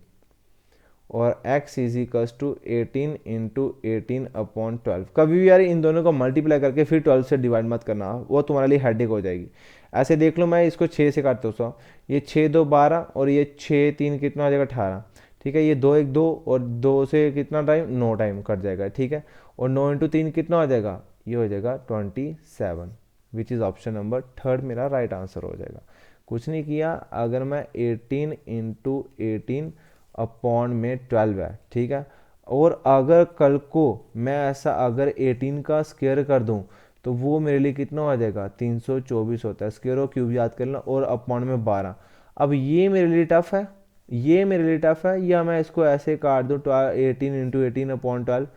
और x इज इक्वल्स टू 18 × 18/12। कभी भी यार इन दोनों को मल्टीप्लाई करके फिर 12 से डिवाइड मत करना, वो तुम्हारे लिए हेडेक हो जाएगी। ऐसे देख लो, मैं इसको 6 से काटता हूँ, ये 6 2 12 और ये 6 3 कितना हो जाएगा 18, ठीक है। ये 2 1 2 और 2 से कितना टाइम 9 टाइम कट जाएगा, ठीक है। और 9 × 3 कितना हो जाएगा, ये हो जाएगा 27, which is option number third मेरा राइट आंसर हो जाएगा। कुछ नहीं किया, अगर मैं 18 × 18 अपॉन में 12 है, ठीक है, और अगर कल को मैं ऐसा अगर 18 का स्क्वायर कर दूं तो वो मेरे लिए कितना हो जाएगा, 324 होता है। स्क्वायर और क्यूब याद कर लेना, और अपॉन में 12। अब ये मेरे लिए टफ है, ये मेरे लिए टफ है, या मैं इसको ऐसे काट दूँ 18 × 18/12,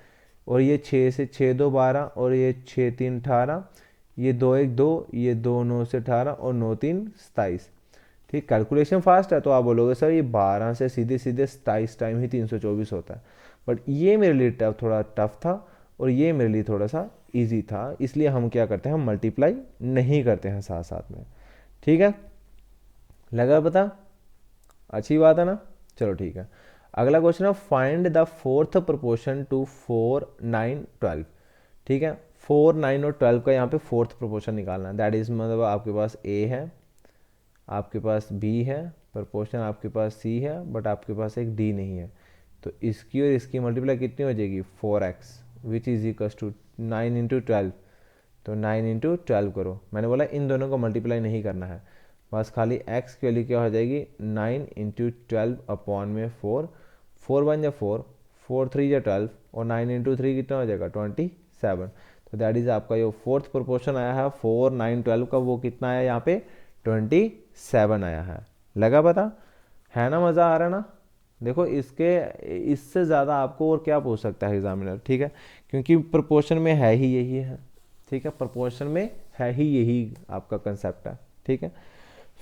और ये 6 से 6 2 12 और ये 6 3 18, ये 2 1 2, ये 2 9 से 18 और 9 3 27, ठीक। कैलकुलेशन फास्ट है तो आप बोलोगे सर ये 12 से सीधे 27 टाइम ही 324 होता है, बट ये मेरे लिए थोड़ा टफ था और ये मेरे लिए थोड़ा सा इजी था, इसलिए हम क्या करते हैं, हम मल्टीप्लाई नहीं करते हैं साथ साथ में, ठीक है। लगा पता, अच्छी बात है ना। चलो ठीक है। अगला क्वेश्चन है find the fourth proportion to 4, 9, 12। ठीक है, 4, 9 और 12 का यहाँ पे फोर्थ प्रोपोर्शन निकालना है। दैट इज मतलब आपके पास ए है, आपके पास बी है, प्रोपोर्शन आपके पास सी है, बट आपके पास एक डी नहीं है। तो इसकी और इसकी मल्टीप्लाई कितनी हो जाएगी 4x, which is equals to 9 into 12। तो 9 इंटू 12 करो। मैंने बोला इन दोनों को मल्टीप्लाई नहीं करना है, बस खाली x के लिए क्या हो जाएगी 9 इंटू 12 अपॉन में 4। 4 1 या 4, 4 3 या 12, और 9 इंटू 3 कितना हो जाएगा 27। तो दैट इज आपका जो फोर्थ प्रोपोर्शन आया है 4, 9, 12 का, वो कितना आया यहाँ पे 27 आया है। लगा पता है ना, मज़ा आ रहा है ना। देखो इसके इससे ज़्यादा आपको और क्या पूछ सकता है एग्जामिनर, ठीक है, क्योंकि प्रोपोर्शन में है ही यही है। ठीक है, प्रोपोर्शन में है ही यही आपका कंसेप्ट है। ठीक है,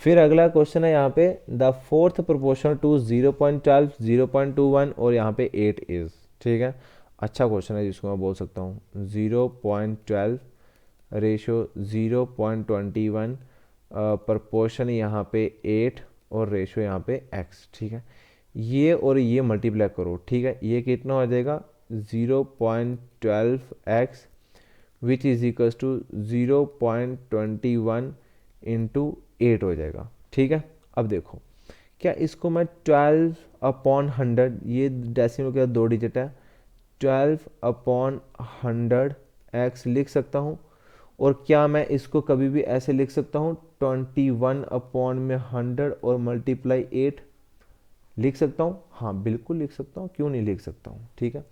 फिर अगला क्वेश्चन है यहाँ पे द फोर्थ प्रोपोर्शन टू 0.12, 0.21 और यहाँ पे 8 इज। ठीक है, अच्छा क्वेश्चन है जिसको मैं बोल सकता हूँ 0.12 रेशो 0.21, प्रोपोर्शन यहाँ पे 8 और रेशो यहाँ पे x। ठीक है, ये और ये मल्टीप्लाई करो। ठीक है, ये कितना हो जाएगा 0.12x which is equals to 0.21 into 8 हो जाएगा। ठीक है, अब देखो क्या इसको मैं 12 अपॉन 100, ये डेसिमल के 2 डिजिट है, 12 अपॉन 100 x लिख सकता हूँ। और क्या मैं इसको कभी भी ऐसे लिख सकता हूँ 21 अपॉन में 100 और मल्टीप्लाई 8 लिख सकता हूँ? हाँ बिल्कुल लिख सकता हूँ, क्यों नहीं लिख सकता हूँ। ठीक है,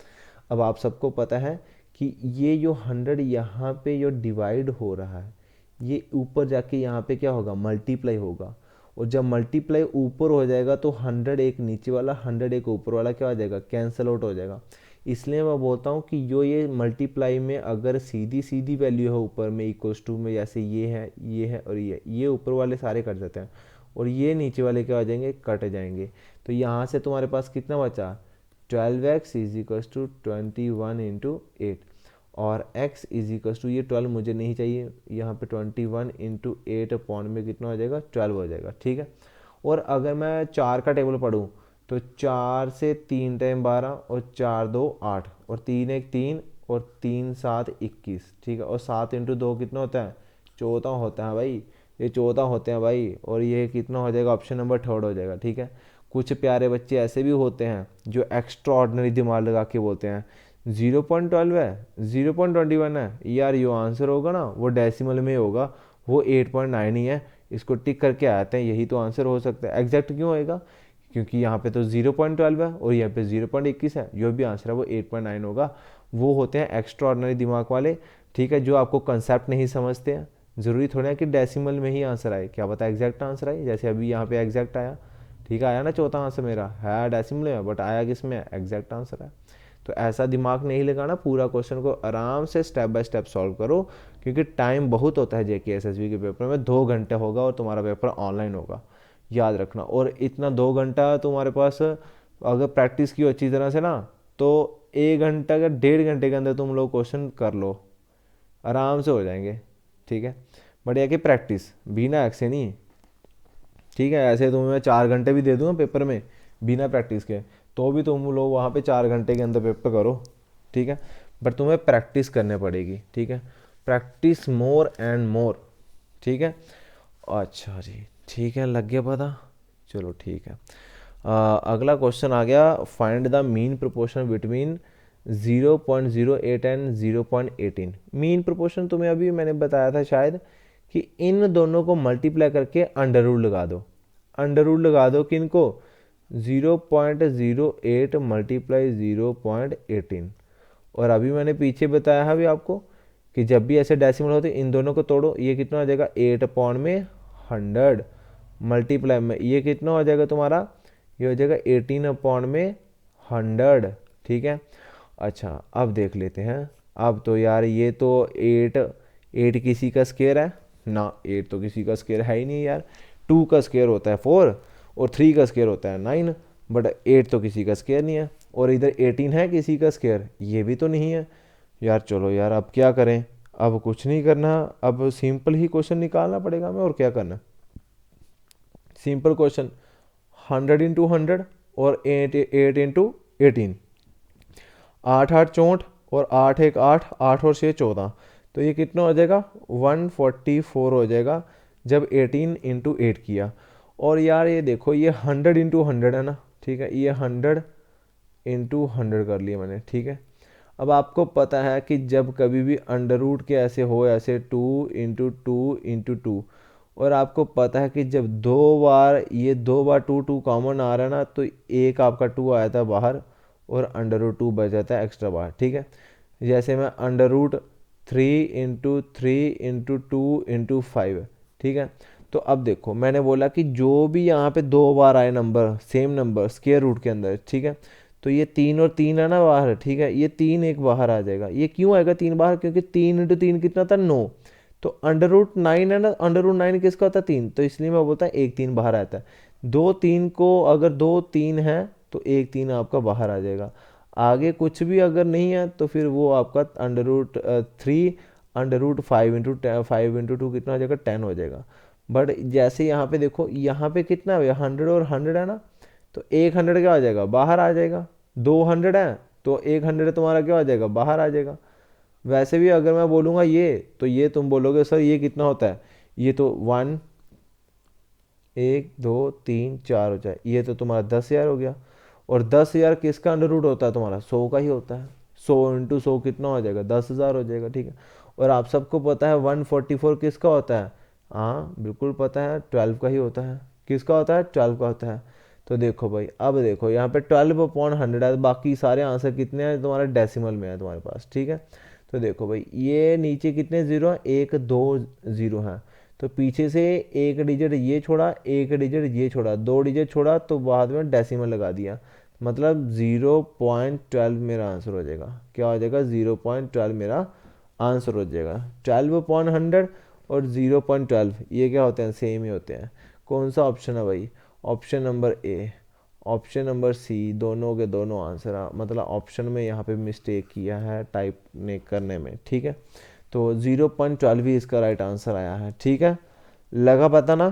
अब आप सबको पता है कि ये जो 100 यहाँ पे जो डिवाइड हो रहा है, ये ऊपर जाके यहाँ पे क्या होगा मल्टीप्लाई होगा, और जब मल्टीप्लाई ऊपर हो जाएगा तो 100 एक नीचे वाला 100 एक ऊपर वाला क्या हो जाएगा कैंसल आउट हो जाएगा। इसलिए मैं बोलता हूँ कि जो ये मल्टीप्लाई में अगर सीधी सीधी वैल्यू है ऊपर में इक्वल्स टू में, जैसे ये है और ये ऊपर वाले सारे कट जाते हैं और ये नीचे वाले क्या हो जाएंगे कट जाएंगे। तो यहाँ से तुम्हारे पास कितना बचा 12x is equals to 21 into 8, और x इज इक्वल्स टू ये 12 मुझे नहीं चाहिए, यहाँ पे 21 इंटू 8 अपॉन में कितना हो जाएगा 12 हो जाएगा। ठीक है, और अगर मैं 4 का टेबल पढ़ूँ तो 4 से 3 टाइम 12 और 4 2 8 और 3 1 3 और 3 7 21। ठीक है, और 7 इंटू 2 कितना होता है 14 होता है भाई, ये 14 होते हैं भाई, और ये कितना हो जाएगा ऑप्शन नंबर 3 हो जाएगा। ठीक है, कुछ प्यारे बच्चे ऐसे भी होते हैं जो एक्स्ट्रा ऑर्डिनरी दिमाग लगा के बोलते हैं 0.12 है 0.21 है, यार ये आंसर होगा ना वो डेसिमल में होगा, वो 8.9 ही है, इसको टिक करके आते हैं यही तो आंसर हो सकता है। एग्जैक्ट क्यों होएगा, क्योंकि यहाँ पे तो 0.12 है और यहाँ पे 0.21 है, जो भी आंसर है वो 8.9 होगा। वो होते हैं एक्स्ट्रा ऑर्डिनरी दिमाग वाले। ठीक है, जो आपको कंसेप्ट नहीं समझते हैं। ज़रूरी थोड़ा है कि डेसिमल में ही आंसर आए, क्या पता एग्जैक्ट आंसर आए, जैसे अभी यहाँ पे एग्जैक्ट आया। ठीक है, आया ना चौथा आंसर मेरा है डेसिमल में, बट आया किस में एग्जैक्ट आंसर है। तो ऐसा दिमाग नहीं लगाना, पूरा क्वेश्चन को आराम से स्टेप बाय स्टेप सॉल्व करो, क्योंकि टाइम बहुत होता है जेके एसएसबी के पेपर में। 2 घंटे होगा और तुम्हारा पेपर ऑनलाइन होगा, याद रखना। और इतना 2 घंटा तुम्हारे पास अगर प्रैक्टिस की हो अच्छी तरह से ना, तो 1 घंटा या 1.5 घंटे के अंदर तुम लोग क्वेश्चन कर लो, आराम से हो जाएंगे। ठीक है, बढ़िया कि प्रैक्टिस बिना एक्से नहीं। ठीक है, ऐसे तुम्हें मैं 4 घंटे भी दे दूँगा पेपर में बिना प्रैक्टिस के, तो भी तुम लोग वहाँ पे 4 घंटे के अंदर पेपर करो। ठीक है, बट तुम्हें प्रैक्टिस करने पड़ेगी। ठीक है, प्रैक्टिस मोर एंड मोर। ठीक है, अच्छा जी ठीक है, लग गया पता। चलो ठीक है, अगला क्वेश्चन आ गया find the mean proportion between 0.08 and 0.18। Mean proportion तुम्हें अभी मैंने बताया था शायद कि इन दोनों को मल्टीप्लाई करके अंडर रूल लगा दो। अंडर रूल लगा दो किन को 0.08 मल्टीप्लाई 0.18। और अभी मैंने पीछे बताया है अभी आपको कि जब भी ऐसे डेसिमल होते इन दोनों को तोड़ो, ये कितना हो जाएगा 8 अपॉन में 100 मल्टीप्लाई में ये कितना हो जाएगा तुम्हारा, ये हो जाएगा 18 अपॉन में 100। ठीक है, अच्छा अब देख लेते हैं। अब तो यार ये तो 8 किसी का स्क्वायर है ना, 8 तो किसी का स्क्वायर है ही नहीं यार। 2 का स्क्वायर होता है 4 और 3 का स्क्वायर होता है 9, बट 8 तो किसी का स्क्वायर नहीं है। और इधर 18 है किसी का स्क्वायर, ये भी तो नहीं है यार। चलो यार अब क्या करें, अब कुछ नहीं करना, अब सिंपल ही क्वेश्चन निकालना पड़ेगा हमें, और क्या करना। सिंपल क्वेश्चन, 100 इंटू 100 और 8 इंटू 18, 8 8 64 और 8 1 8, 8 और 6 14, तो ये कितना हो जाएगा 144 हो जाएगा जब 18 इंटू 8 किया। और यार ये देखो ये 100 इंटू 100 है ना, ठीक है, ये 100 इंटू 100 कर लिया मैंने, ठीक है। अब आपको पता है कि जब कभी भी अंडर रूट के ऐसे हो, ऐसे 2 इंटू 2 इंटू 2, और आपको पता है कि जब दो बार 2 2 कॉमन आ रहा है ना, तो एक आपका 2 आया था बाहर और अंडर रूट 2 बच जाता है एक्स्ट्रा बाहर, ठीक है। जैसे मैं under root 3 into 3 into 2 into 5, ठीक है। तो अब देखो मैंने बोला कि जो भी यहाँ पे 2 बार आए number, same number square root के अंदर, ठीक है, तो ये 3 और 3 है ना बाहर, ठीक है, ये 3 एक बाहर आ जाएगा। ये क्यों आएगा 3 बाहर, क्योंकि 3 इंटू 3 कितना था 9, तो अंडर रूट 9 है ना, अंडर रूट 9 किसका होता है 3, तो इसलिए मैं बोलता है एक 3 बाहर आता है। 2 3 को अगर 2 3 है तो एक 3 आपका बाहर आ जाएगा। आगे कुछ भी अगर नहीं है तो फिर वो आपका under root 3 under root 5 into 2 कितना हो जाएगा 10 हो जाएगा। बट जैसे यहाँ पे देखो, यहाँ पे कितना है 100 और 100 है ना, तो एक 100 क्या हो जाएगा बाहर आ जाएगा। 200 है तो एक 100 तुम्हारा क्या हो जाएगा बाहर आ जाएगा। वैसे भी अगर मैं बोलूँगा ये, तो ये तुम बोलोगे सर ये कितना होता है, ये तो 1 1 2 3 4 हो जाए, ये तो तुम्हारा 10,000 हो गया। और 10,000 किसका अंडर रूट होता है तुम्हारा 100 का ही होता है। 100 इंटू 100 कितना हो जाएगा 10,000 हो जाएगा, ठीक है। और आप सबको पता है 144 किसका होता है, हाँ बिल्कुल पता है 12 का ही होता है। किसका होता है 12 का होता है। तो देखो भाई, अब देखो यहाँ पे 12/100 है, बाकी सारे आंसर कितने हैं तुम्हारे डेसिमल में है तुम्हारे पास, ठीक है। तो देखो भाई ये नीचे कितने जीरो हैं, 1 2 जीरो हैं, तो पीछे से एक डिजिट ये छोड़ा, एक डिजिट ये छोड़ा, 2 डिजिट छोड़ा, तो बाद में डेसिमल लगा दिया, मतलब 0.12 मेरा आंसर हो जाएगा। क्या हो जाएगा 0.12 मेरा आंसर हो जाएगा। 12/100 और 0.12 ये क्या होते हैं सेम ही होते हैं। कौन सा ऑप्शन है भाई, option number A, option number C, दोनों के दोनों आंसर मतलब ऑप्शन में यहाँ पे मिस्टेक किया है टाइप ने करने में, ठीक है। तो 0.12 ही इसका राइट आंसर आया है, ठीक है। लगा पता ना,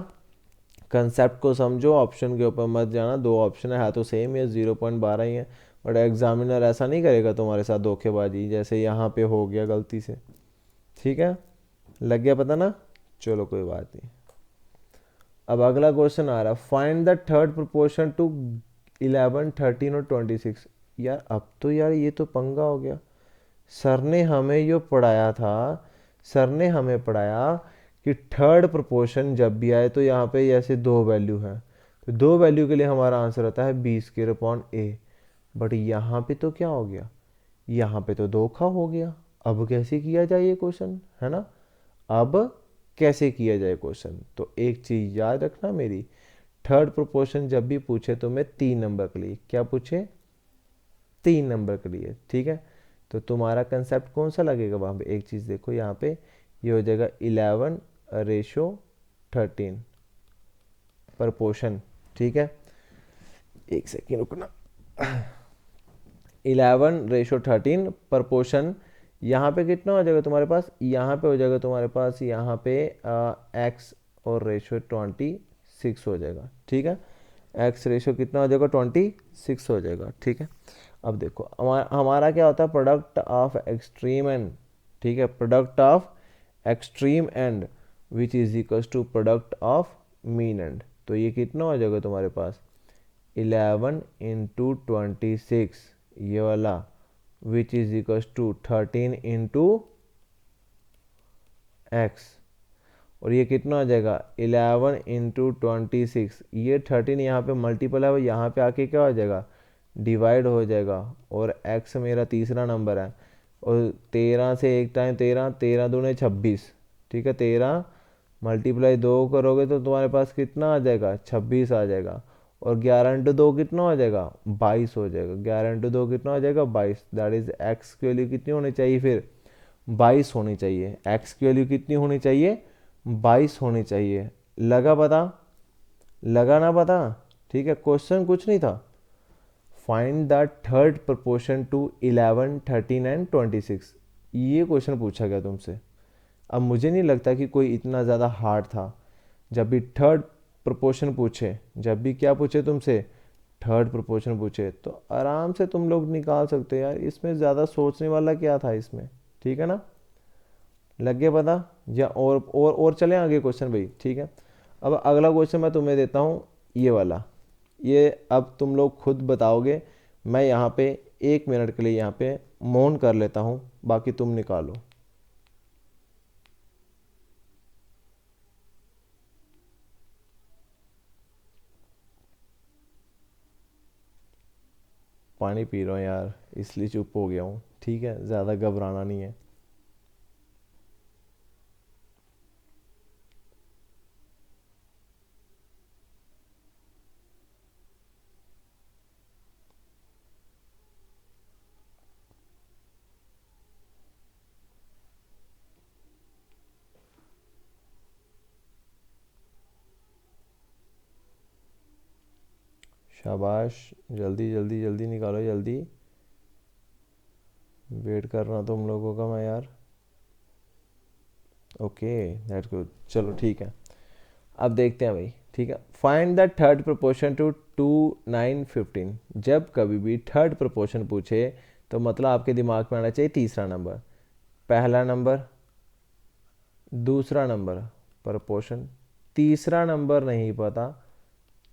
कंसेप्ट को समझो, ऑप्शन के ऊपर मत जाना, दो ऑप्शन है तो सेम है 0.12 ही है, बट एग्जामिनर ऐसा नहीं करेगा तुम्हारे साथ धोखेबाजी जैसे यहाँ पे हो गया गलती से, ठीक है। लग गया पता ना, चलो कोई बात नहीं। अब अगला क्वेश्चन आ रहा है, find the third proportion to 11 13 और 26। यार अब तो यार ये तो पंगा हो गया। सर ने हमें ये पढ़ाया था, सर ने हमें पढ़ाया कि थर्ड प्रोपोर्शन जब भी आए तो यहाँ पे ऐसे दो वैल्यू है, तो दो वैल्यू के लिए हमारा आंसर आता है b²/a। बट यहाँ पे तो क्या हो गया, यहाँ पे तो धोखा हो गया। अब कैसे किया जाए ये क्वेश्चन, है ना, अब कैसे किया जाए क्वेश्चन। तो एक चीज याद रखना मेरी, थर्ड प्रोपोर्शन जब भी पूछे तो मैं 3 नंबर के लिए, क्या पूछे 3 नंबर के लिए, ठीक है। तो तुम्हारा कंसेप्ट कौन सा लगेगा वहाँ पे, एक चीज़ देखो यहाँ पे ये हो जाएगा 11/13 प्रपोर्शन, ठीक है। एक सेकेंड रुकना, 11/13 प्रपोर्शन, यहाँ पे कितना हो जाएगा तुम्हारे पास, यहाँ पे हो जाएगा तुम्हारे पास यहाँ पे एक्स और रेशो 26 हो जाएगा, ठीक है। एक्स रेशो कितना हो जाएगा 26 हो जाएगा, ठीक है। अब देखो हमारा क्या होता है प्रोडक्ट ऑफ एक्सट्रीम एंड, ठीक है, product of extreme and which is equal to product of mean and. तो ये कितना हो जाएगा तुम्हारे पास 11 इंटू 26 ये वाला, which is equal to 13 into x, और ये कितना हो जाएगा 11 इंटू 26, ये 13 यहाँ पे मल्टीपल है, यहाँ पे आके क्या हो जाएगा डिवाइड हो जाएगा, और x मेरा तीसरा नंबर है, और 13 से एक टाइम 13, 13 दूने 26, ठीक है। 13 मल्टीप्लाई 2 करोगे तो तुम्हारे पास कितना आ जाएगा 26 आ जाएगा, और 11 इंटू 2 कितना हो जाएगा 22 हो जाएगा। 11 इंटू 2 कितना हो जाएगा 22, दैट इज x की वैल्यू कितनी होनी चाहिए फिर 22 होनी चाहिए। x की वैल्यू कितनी होनी चाहिए 22 होनी चाहिए। लगा पता, लगा ना पता, ठीक है। क्वेश्चन कुछ नहीं था, find the third proportion to 11 13 and 26, ये क्वेश्चन पूछा गया तुमसे। अब मुझे नहीं लगता कि कोई इतना ज़्यादा हार्ड था। जब भी थर्ड प्रोपोर्शन पूछे, जब भी क्या पूछे तुमसे, थर्ड प्रोपोर्शन पूछे, तो आराम से तुम लोग निकाल सकते हो यार, इसमें ज़्यादा सोचने वाला क्या था इसमें, ठीक है ना। लग गया पता। या और चलें आगे क्वेश्चन भाई, ठीक है। अब अगला क्वेश्चन मैं तुम्हें देता हूँ, ये वाला। ये अब तुम लोग खुद बताओगे, मैं यहाँ पे 1 मिनट के लिए यहाँ पे मौन कर लेता हूँ, बाकी तुम निकालो। पानी पी रहा हूँ यार, इसलिए चुप हो गया हूँ, ठीक है, ज़्यादा घबराना नहीं है। शाबाश, जल्दी जल्दी जल्दी निकालो जल्दी, वेट कर रहा हूँ तुम लोगों का मैं यार। ओके, दैट्स गुड, चलो ठीक है। अब देखते हैं भाई, ठीक है। Find the third proportion to 2 9 15। जब कभी भी थर्ड प्रोपोर्शन पूछे तो मतलब आपके दिमाग में आना चाहिए तीसरा नंबर, पहला नंबर, दूसरा नंबर प्रोपोर्शन, तीसरा नंबर नहीं पता,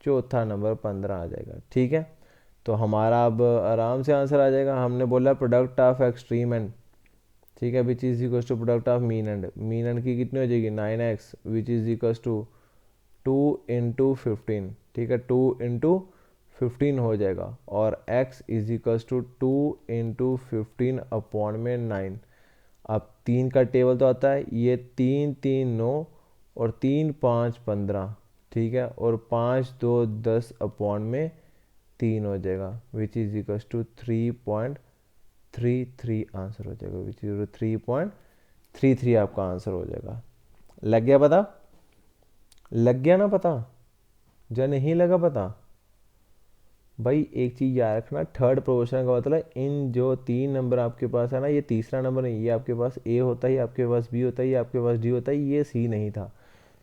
चौथा नंबर 15 आ जाएगा, ठीक है। तो हमारा अब आराम से आंसर आ जाएगा। हमने बोला प्रोडक्ट ऑफ एक्सट्रीम एंड, ठीक है, which is equal to product of mean and, mean and की कितनी हो जाएगी 9x, which is equal to 2 × 15, ठीक है, 2 × 15 हो जाएगा, और x is equal to 2 × 15 upon में 9। अब 3 का टेबल तो आता है, ये 3 3 9 और 3 5 15, ठीक है, और 5 2 10 अपॉन में 3 हो जाएगा, which is equal to 3.33 answer हो जाएगा, विच इज 3.33 आपका आंसर हो जाएगा। लग गया पता, लग गया ना पता, या नहीं लगा पता। भाई एक चीज़ याद रखना, थर्ड प्रोपोर्शन का मतलब इन जो 3 नंबर आपके पास है ना, ये तीसरा नंबर नहीं, ये आपके पास ए होता है, आपके पास बी होता है, ये आपके पास डी होता है, ये सी नहीं था।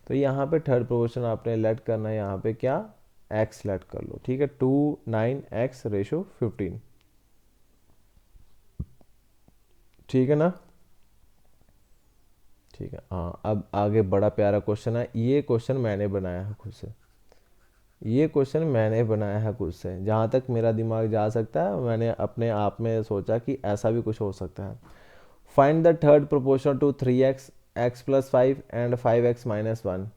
तो यहाँ पे थर्ड प्रोपोर्शन आपने लेट करना है, यहाँ पे क्या, एक्स लेट कर लो, ठीक है, 2 9x/15, ठीक है ना। ठीक है, हाँ, अब आगे बड़ा प्यारा क्वेश्चन है, ये क्वेश्चन मैंने बनाया है खुद से, ये क्वेश्चन मैंने बनाया है खुद से, जहाँ तक मेरा दिमाग जा सकता है मैंने अपने आप में सोचा कि ऐसा भी कुछ हो सकता है। Find the third proportion to 3x, x+5 and 5x-1।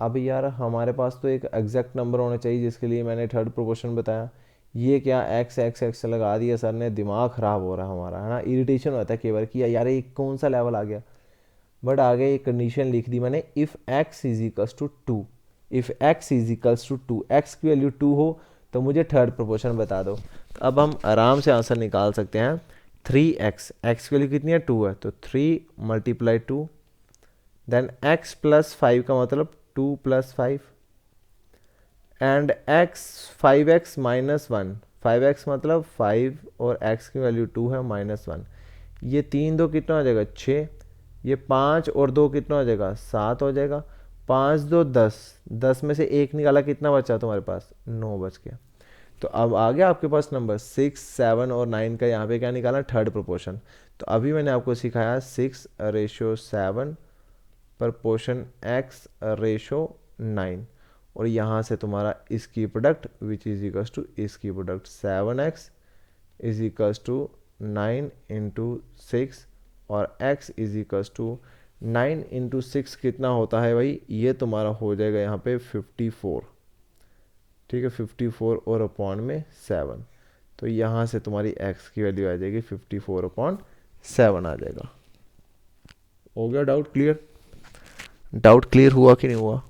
अब यार हमारे पास तो एक एग्जैक्ट नंबर होना चाहिए, जिसके लिए मैंने थर्ड प्रोपोर्शन बताया। ये क्या एक्स एक्स एक्स लगा दिया सर ने, दिमाग ख़राब हो रहा है हमारा, है ना, इरिटेशन होता है कई बार कि यार ये कौन सा लेवल आ गया। बट आगे एक कंडीशन लिख दी मैंने, if x is equals to 2, if x is equals to 2, x की वैल्यू 2 हो तो मुझे थर्ड प्रोपोर्शन बता दो। तो अब हम आराम से आंसर निकाल सकते हैं। 3x, एक्स की वैल्यू कितनी है 2 है, तो 3 × 2, देन x+5 का मतलब 2+5, एंड x 5x-1, 5x मतलब 5 और x की वैल्यू 2 है -1, ये 3 2 कितना हो जाएगा 6, ये 5 और 2 कितना हो जाएगा 7 हो जाएगा, 5 2 10, 10 में से 1 निकाला, कितना बचा तुम्हारे पास 9 बच गया। तो अब आ गया आपके पास नंबर 6 7 और 9 का, यहाँ पे क्या निकालना, थर्ड प्रोपोर्शन। तो अभी मैंने आपको सिखाया 6/7 प्रपोर्शन x/9, और यहाँ से तुम्हारा इसकी product which is equals to इसकी product 7x is equals to 9 × 6, और x इज इक्वल्स टू 9 × 6 कितना होता है भाई, ये तुम्हारा हो जाएगा यहाँ पे 54, ठीक है, 54 और अपॉन में 7। तो यहाँ से तुम्हारी x की वैल्यू आ जाएगी 54/7 आ जाएगा। हो गया डाउट क्लियर, डाउट क्लियर हुआ कि नहीं हुआ,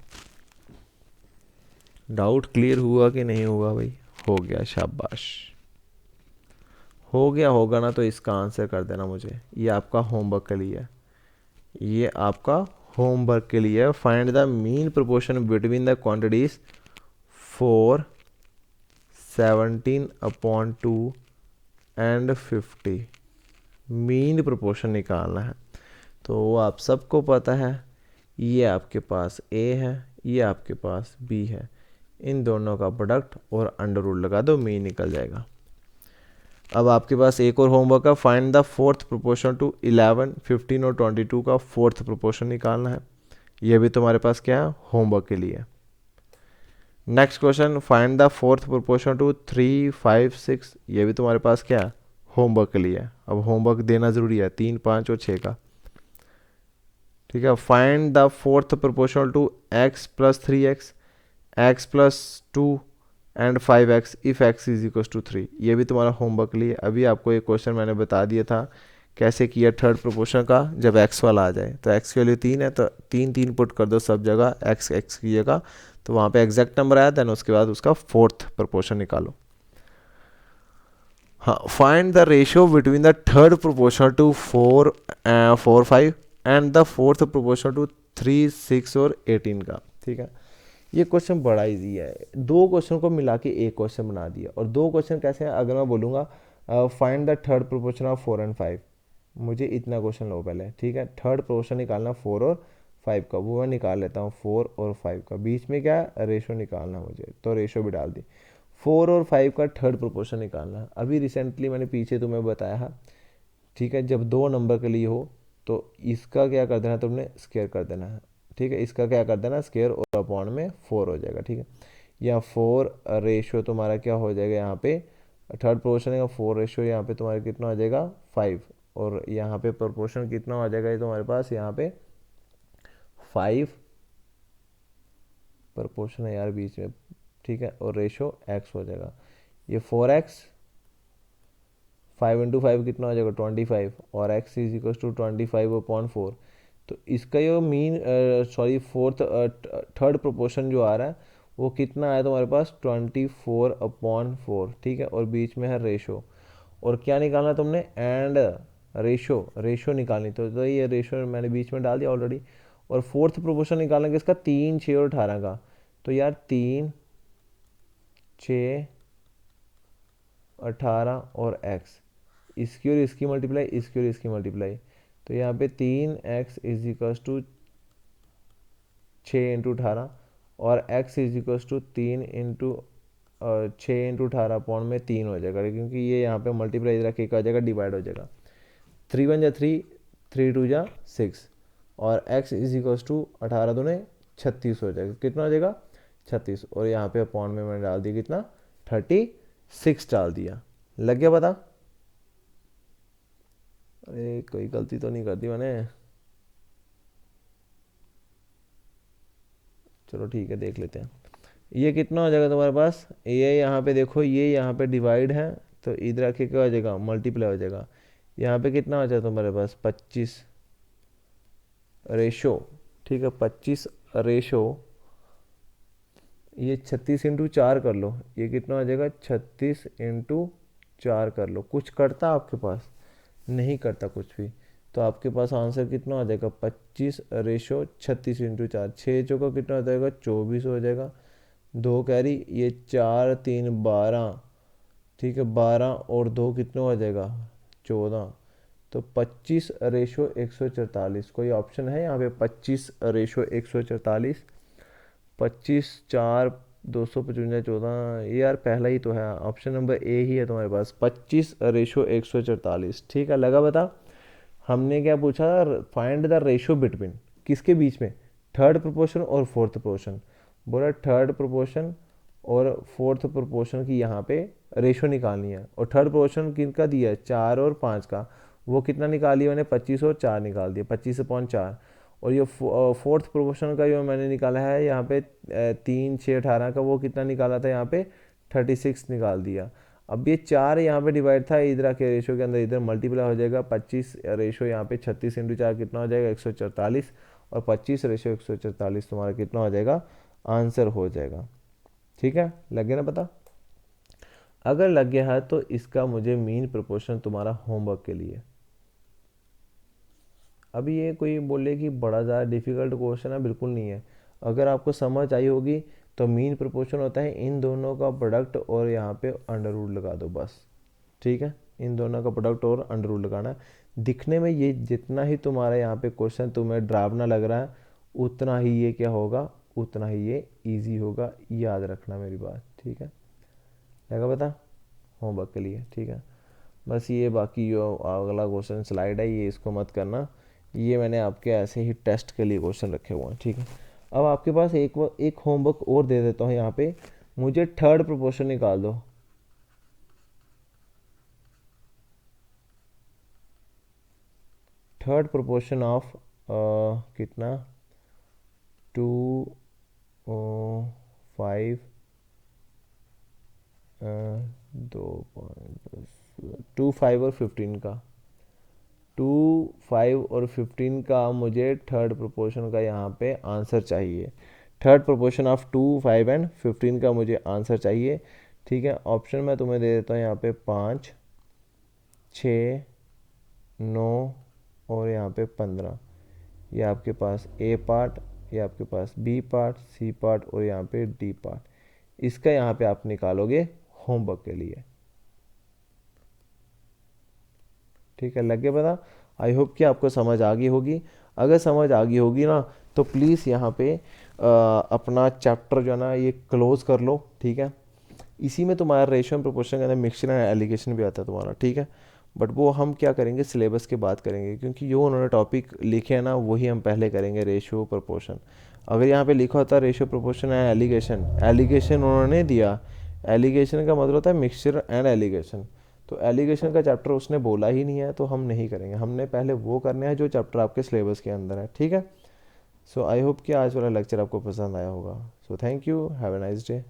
डाउट क्लियर हुआ कि नहीं हुआ भाई, हो गया, शाबाश, हो गया होगा ना, तो इसका आंसर कर देना मुझे, ये आपका होमवर्क के लिए है, ये आपका होमवर्क के लिए है। Find the mean proportion between the quantities 4 17/2 and 50, mean proportion निकालना है। तो वो आप सबको पता है, ये आपके पास a है, ये आपके पास बी है, इन दोनों का प्रोडक्ट और अंडर रूट लगा दो, मीन निकल जाएगा। अब आपके पास एक और होमवर्क है, find the fourth proportion to 11, 15 और 22 का फोर्थ प्रोपोर्शन निकालना है। ये भी तुम्हारे पास क्या है, होमवर्क के लिए। Next question, find the fourth proportion to 3, 5, 6, ये भी तुम्हारे पास क्या है, होमवर्क के लिए। अब होमवर्क देना जरूरी है 3, 5 और 6 का। ठीक है, find the fourth proportional to x plus 3x, x plus 2 and 5x if x is equal to 3। ये भी तुम्हारा होमवर्क लिए। अभी आपको एक क्वेश्चन मैंने बता दिया था कैसे किया थर्ड प्रोपोर्शन का। जब x वाला आ जाए तो x के लिए 3 है तो 3 3 पुट कर दो सब जगह, x x की जगह, तो वहाँ पे एग्जैक्ट नंबर आया। देन उसके बाद उसका फोर्थ प्रोपोर्शन निकालो। हाँ, find the ratio between the third proportion to 4, 4, 5 and the fourth proportion to 3, 6 और 18 का। ठीक है, ये क्वेश्चन बड़ा इजी है। दो क्वेश्चन को मिला के एक क्वेश्चन बना दिया। और दो क्वेश्चन कैसे हैं, अगर मैं बोलूँगा find the third proportion of 4 and 5, मुझे इतना क्वेश्चन लो पहले। ठीक है, थर्ड प्रोपोर्शन निकालना 4 और 5 का, वो मैं निकाल लेता हूँ 4 और 5 का। बीच में क्या रेशो निकालना मुझे, तो रेशो भी डाल दी। 4 और 5 का थर्ड प्रोपोर्शन निकालना। अभी रिसेंटली मैंने पीछे तुम्हें बताया है, ठीक है, जब दो नंबर के लिए हो तो इसका क्या कर देना, तुमने स्क्वायर कर देना है। ठीक है, इसका क्या कर देना, स्क्वायर, और अपॉन में 4 हो जाएगा। ठीक है, या 4 रेशो तुम्हारा क्या हो जाएगा यहाँ पे, थर्ड प्रोपोर्शन है 4 रेशो, यहाँ पे तुम्हारा कितना हो जाएगा 5, और यहाँ पे प्रोपोर्शन कितना हो जाएगा, ये तुम्हारे पास यहाँ पे 5 प्रोपोर्शन है यार बीच में। ठीक है, और रेशो x हो जाएगा, ये 4x, 5 इंटू 5 कितना हो जाएगा 25, और x इज इक्वल टू 25/4। तो इसका ये mean sorry fourth third proportion जो आ रहा है वो कितना आया तुम्हारे पास 24/4। ठीक है, और बीच में है रेशो, और क्या निकालना तुमने, एंड रेशो निकालनी। तो ये रेशो मैंने बीच में डाल दिया ऑलरेडी। और फोर्थ प्रोपोर्शन निकालना किसका, 3, 6 और 18 का। तो यार 3, 6, 18 और x, इसकी और इसकी मल्टीप्लाई, इसकी और इसकी मल्टीप्लाई। तो यहाँ पे 3x is equals to 6 into 18, और x is equals to 3 into 6 into 18 upon में 3 हो जाएगा, क्योंकि ये यहाँ पे मल्टीप्लाई इधर के आ जाएगा, डिवाइड हो जाएगा। 3 1 जा 3, 3 2 जा 6, और x इज इक्वल्स टू 18 दूने 36 हो जाएगा। कितना हो जाएगा 36, और यहाँ पे अपॉन में मैंने डाल दिया कितना 36 डाल दिया। लग गया पता। अरे कोई गलती तो नहीं कर दी मैंने, चलो ठीक है देख लेते हैं। ये कितना हो जाएगा तुम्हारे पास, ये यहाँ पे देखो, ये यहाँ पे डिवाइड है तो इधर आके क्या हो जाएगा, मल्टीप्लाई हो जाएगा। यहाँ पे कितना हो जाएगा तुम्हारे पास 25 रेशो। ठीक है, 25 रेशो, ये 36 इंटू 4 कर लो, ये कितना हो जाएगा 36 इंटू 4 कर लो। कुछ करता आपके पास, नहीं करता कुछ भी। तो आपके पास आंसर कितना हो जाएगा 25 रेशो 36 इंटू 4, 6 चौका कितना हो जाएगा 24 हो जाएगा। 2 कैरी, ये 4 3 12। ठीक है, 12 और 2 कितना हो जाएगा 14। तो 25 रेशो 144, कोई ऑप्शन है यहाँ पे 25 रेशो 144, 25 4 255 14, ये यार पहला ही तो है, ऑप्शन नंबर ए ही है तुम्हारे पास, 25 रेशो 144। ठीक है, लगा बता। हमने क्या पूछा, फाइंड द रेशो बिटवीन, किसके बीच में, थर्ड प्रोपोर्शन और फोर्थ प्रोपोर्शन। बोला थर्ड प्रोपोर्शन और फोर्थ प्रोपोर्शन की यहाँ पे रेशो निकालनी है। और थर्ड प्रोपोर्शन किनका दिया है 4 और 5 का, वो कितना निकाली मैंने 25 और 4 निकाल दिया, 25/4। और ये फोर्थ प्रोपोर्शन का जो मैंने निकाला है यहाँ पे 3, 6, 18 का, वो कितना निकाला था यहाँ पे 36 निकाल दिया। अब ये 4 यहाँ पे डिवाइड था, इधर के रेशो के अंदर इधर मल्टीप्लाई हो जाएगा। 25 रेशो यहाँ पे 36 इंटू 4 कितना हो जाएगा 144, और 25 रेशो 144 तुम्हारा कितना हो जाएगा, आंसर हो जाएगा। ठीक है, लग गया ना पता। अगर लग गया है तो इसका मुझे मीन प्रोपोर्शन तुम्हारा होमवर्क के लिए। अभी ये कोई बोले कि बड़ा ज़्यादा डिफिकल्ट क्वेश्चन है, बिल्कुल नहीं है। अगर आपको समझ आई होगी तो मीन प्रोपोर्शन होता है इन दोनों का प्रोडक्ट, और यहाँ पे अंडर रूट लगा दो बस। ठीक है, इन दोनों का प्रोडक्ट और अंडर रूट लगाना है। दिखने में ये जितना ही तुम्हारा यहाँ पे क्वेश्चन तुम्हें डरावना लग रहा है, उतना ही ये क्या होगा, उतना ही ये इजी होगा, याद रखना मेरी बात, ठीक है। लगा पता होमवर्क के लिए, ठीक है। बस ये बाकी जो अगला क्वेश्चन स्लाइड है ये इसको मत करना, ये मैंने आपके ऐसे ही टेस्ट के लिए क्वेश्चन रखे हुए हैं, ठीक है। अब आपके पास एक होमवर्क और दे देता हूँ यहाँ पे, मुझे थर्ड प्रोपोर्शन निकाल दो। थर्ड प्रोपोर्शन ऑफ कितना 2 5 2 5 और 15 का 2 5 और 15 का मुझे थर्ड प्रोपोर्शन का यहाँ पे आंसर चाहिए। थर्ड प्रोपोर्शन ऑफ 2 5 एंड 15 का मुझे आंसर चाहिए, ठीक है। ऑप्शन मैं तुम्हें दे देता हूँ यहाँ पे 5 6 9 और यहाँ पे 15। ये आपके पास ए पार्ट, ये आपके पास बी पार्ट, सी पार्ट और यहाँ पे डी पार्ट। इसका यहाँ पे आप निकालोगे होमवर्क के लिए, ठीक है। लग गया पता। आई होप कि आपको समझ आ गई होगी। अगर समझ आ गई होगी ना तो प्लीज़ यहाँ पे अपना चैप्टर जो है ना ये क्लोज कर लो, ठीक है। इसी में तुम्हारा रेशियो एंड प्रोपोर्शन के अंदर मिक्सचर एंड एलिगेशन भी आता है तुम्हारा, ठीक है। बट वो हम क्या करेंगे सिलेबस के बाद करेंगे, क्योंकि जो उन्होंने टॉपिक लिखे हैं ना वही हम पहले करेंगे, रेशियो प्रोपोर्शन। अगर यहाँ पे लिखा होता ratio proportion and alligation, alligation उन्होंने दिया, एलिगेशन का मतलब होता है मिक्सचर एंड एलिगेशन, तो एलिगेशन का चैप्टर उसने बोला ही नहीं है तो हम नहीं करेंगे। हमने पहले वो करना है जो चैप्टर आपके सिलेबस के अंदर है, ठीक है। सो आई होप कि आज वाला लेक्चर आपको पसंद आया होगा। So thank you, have a nice day.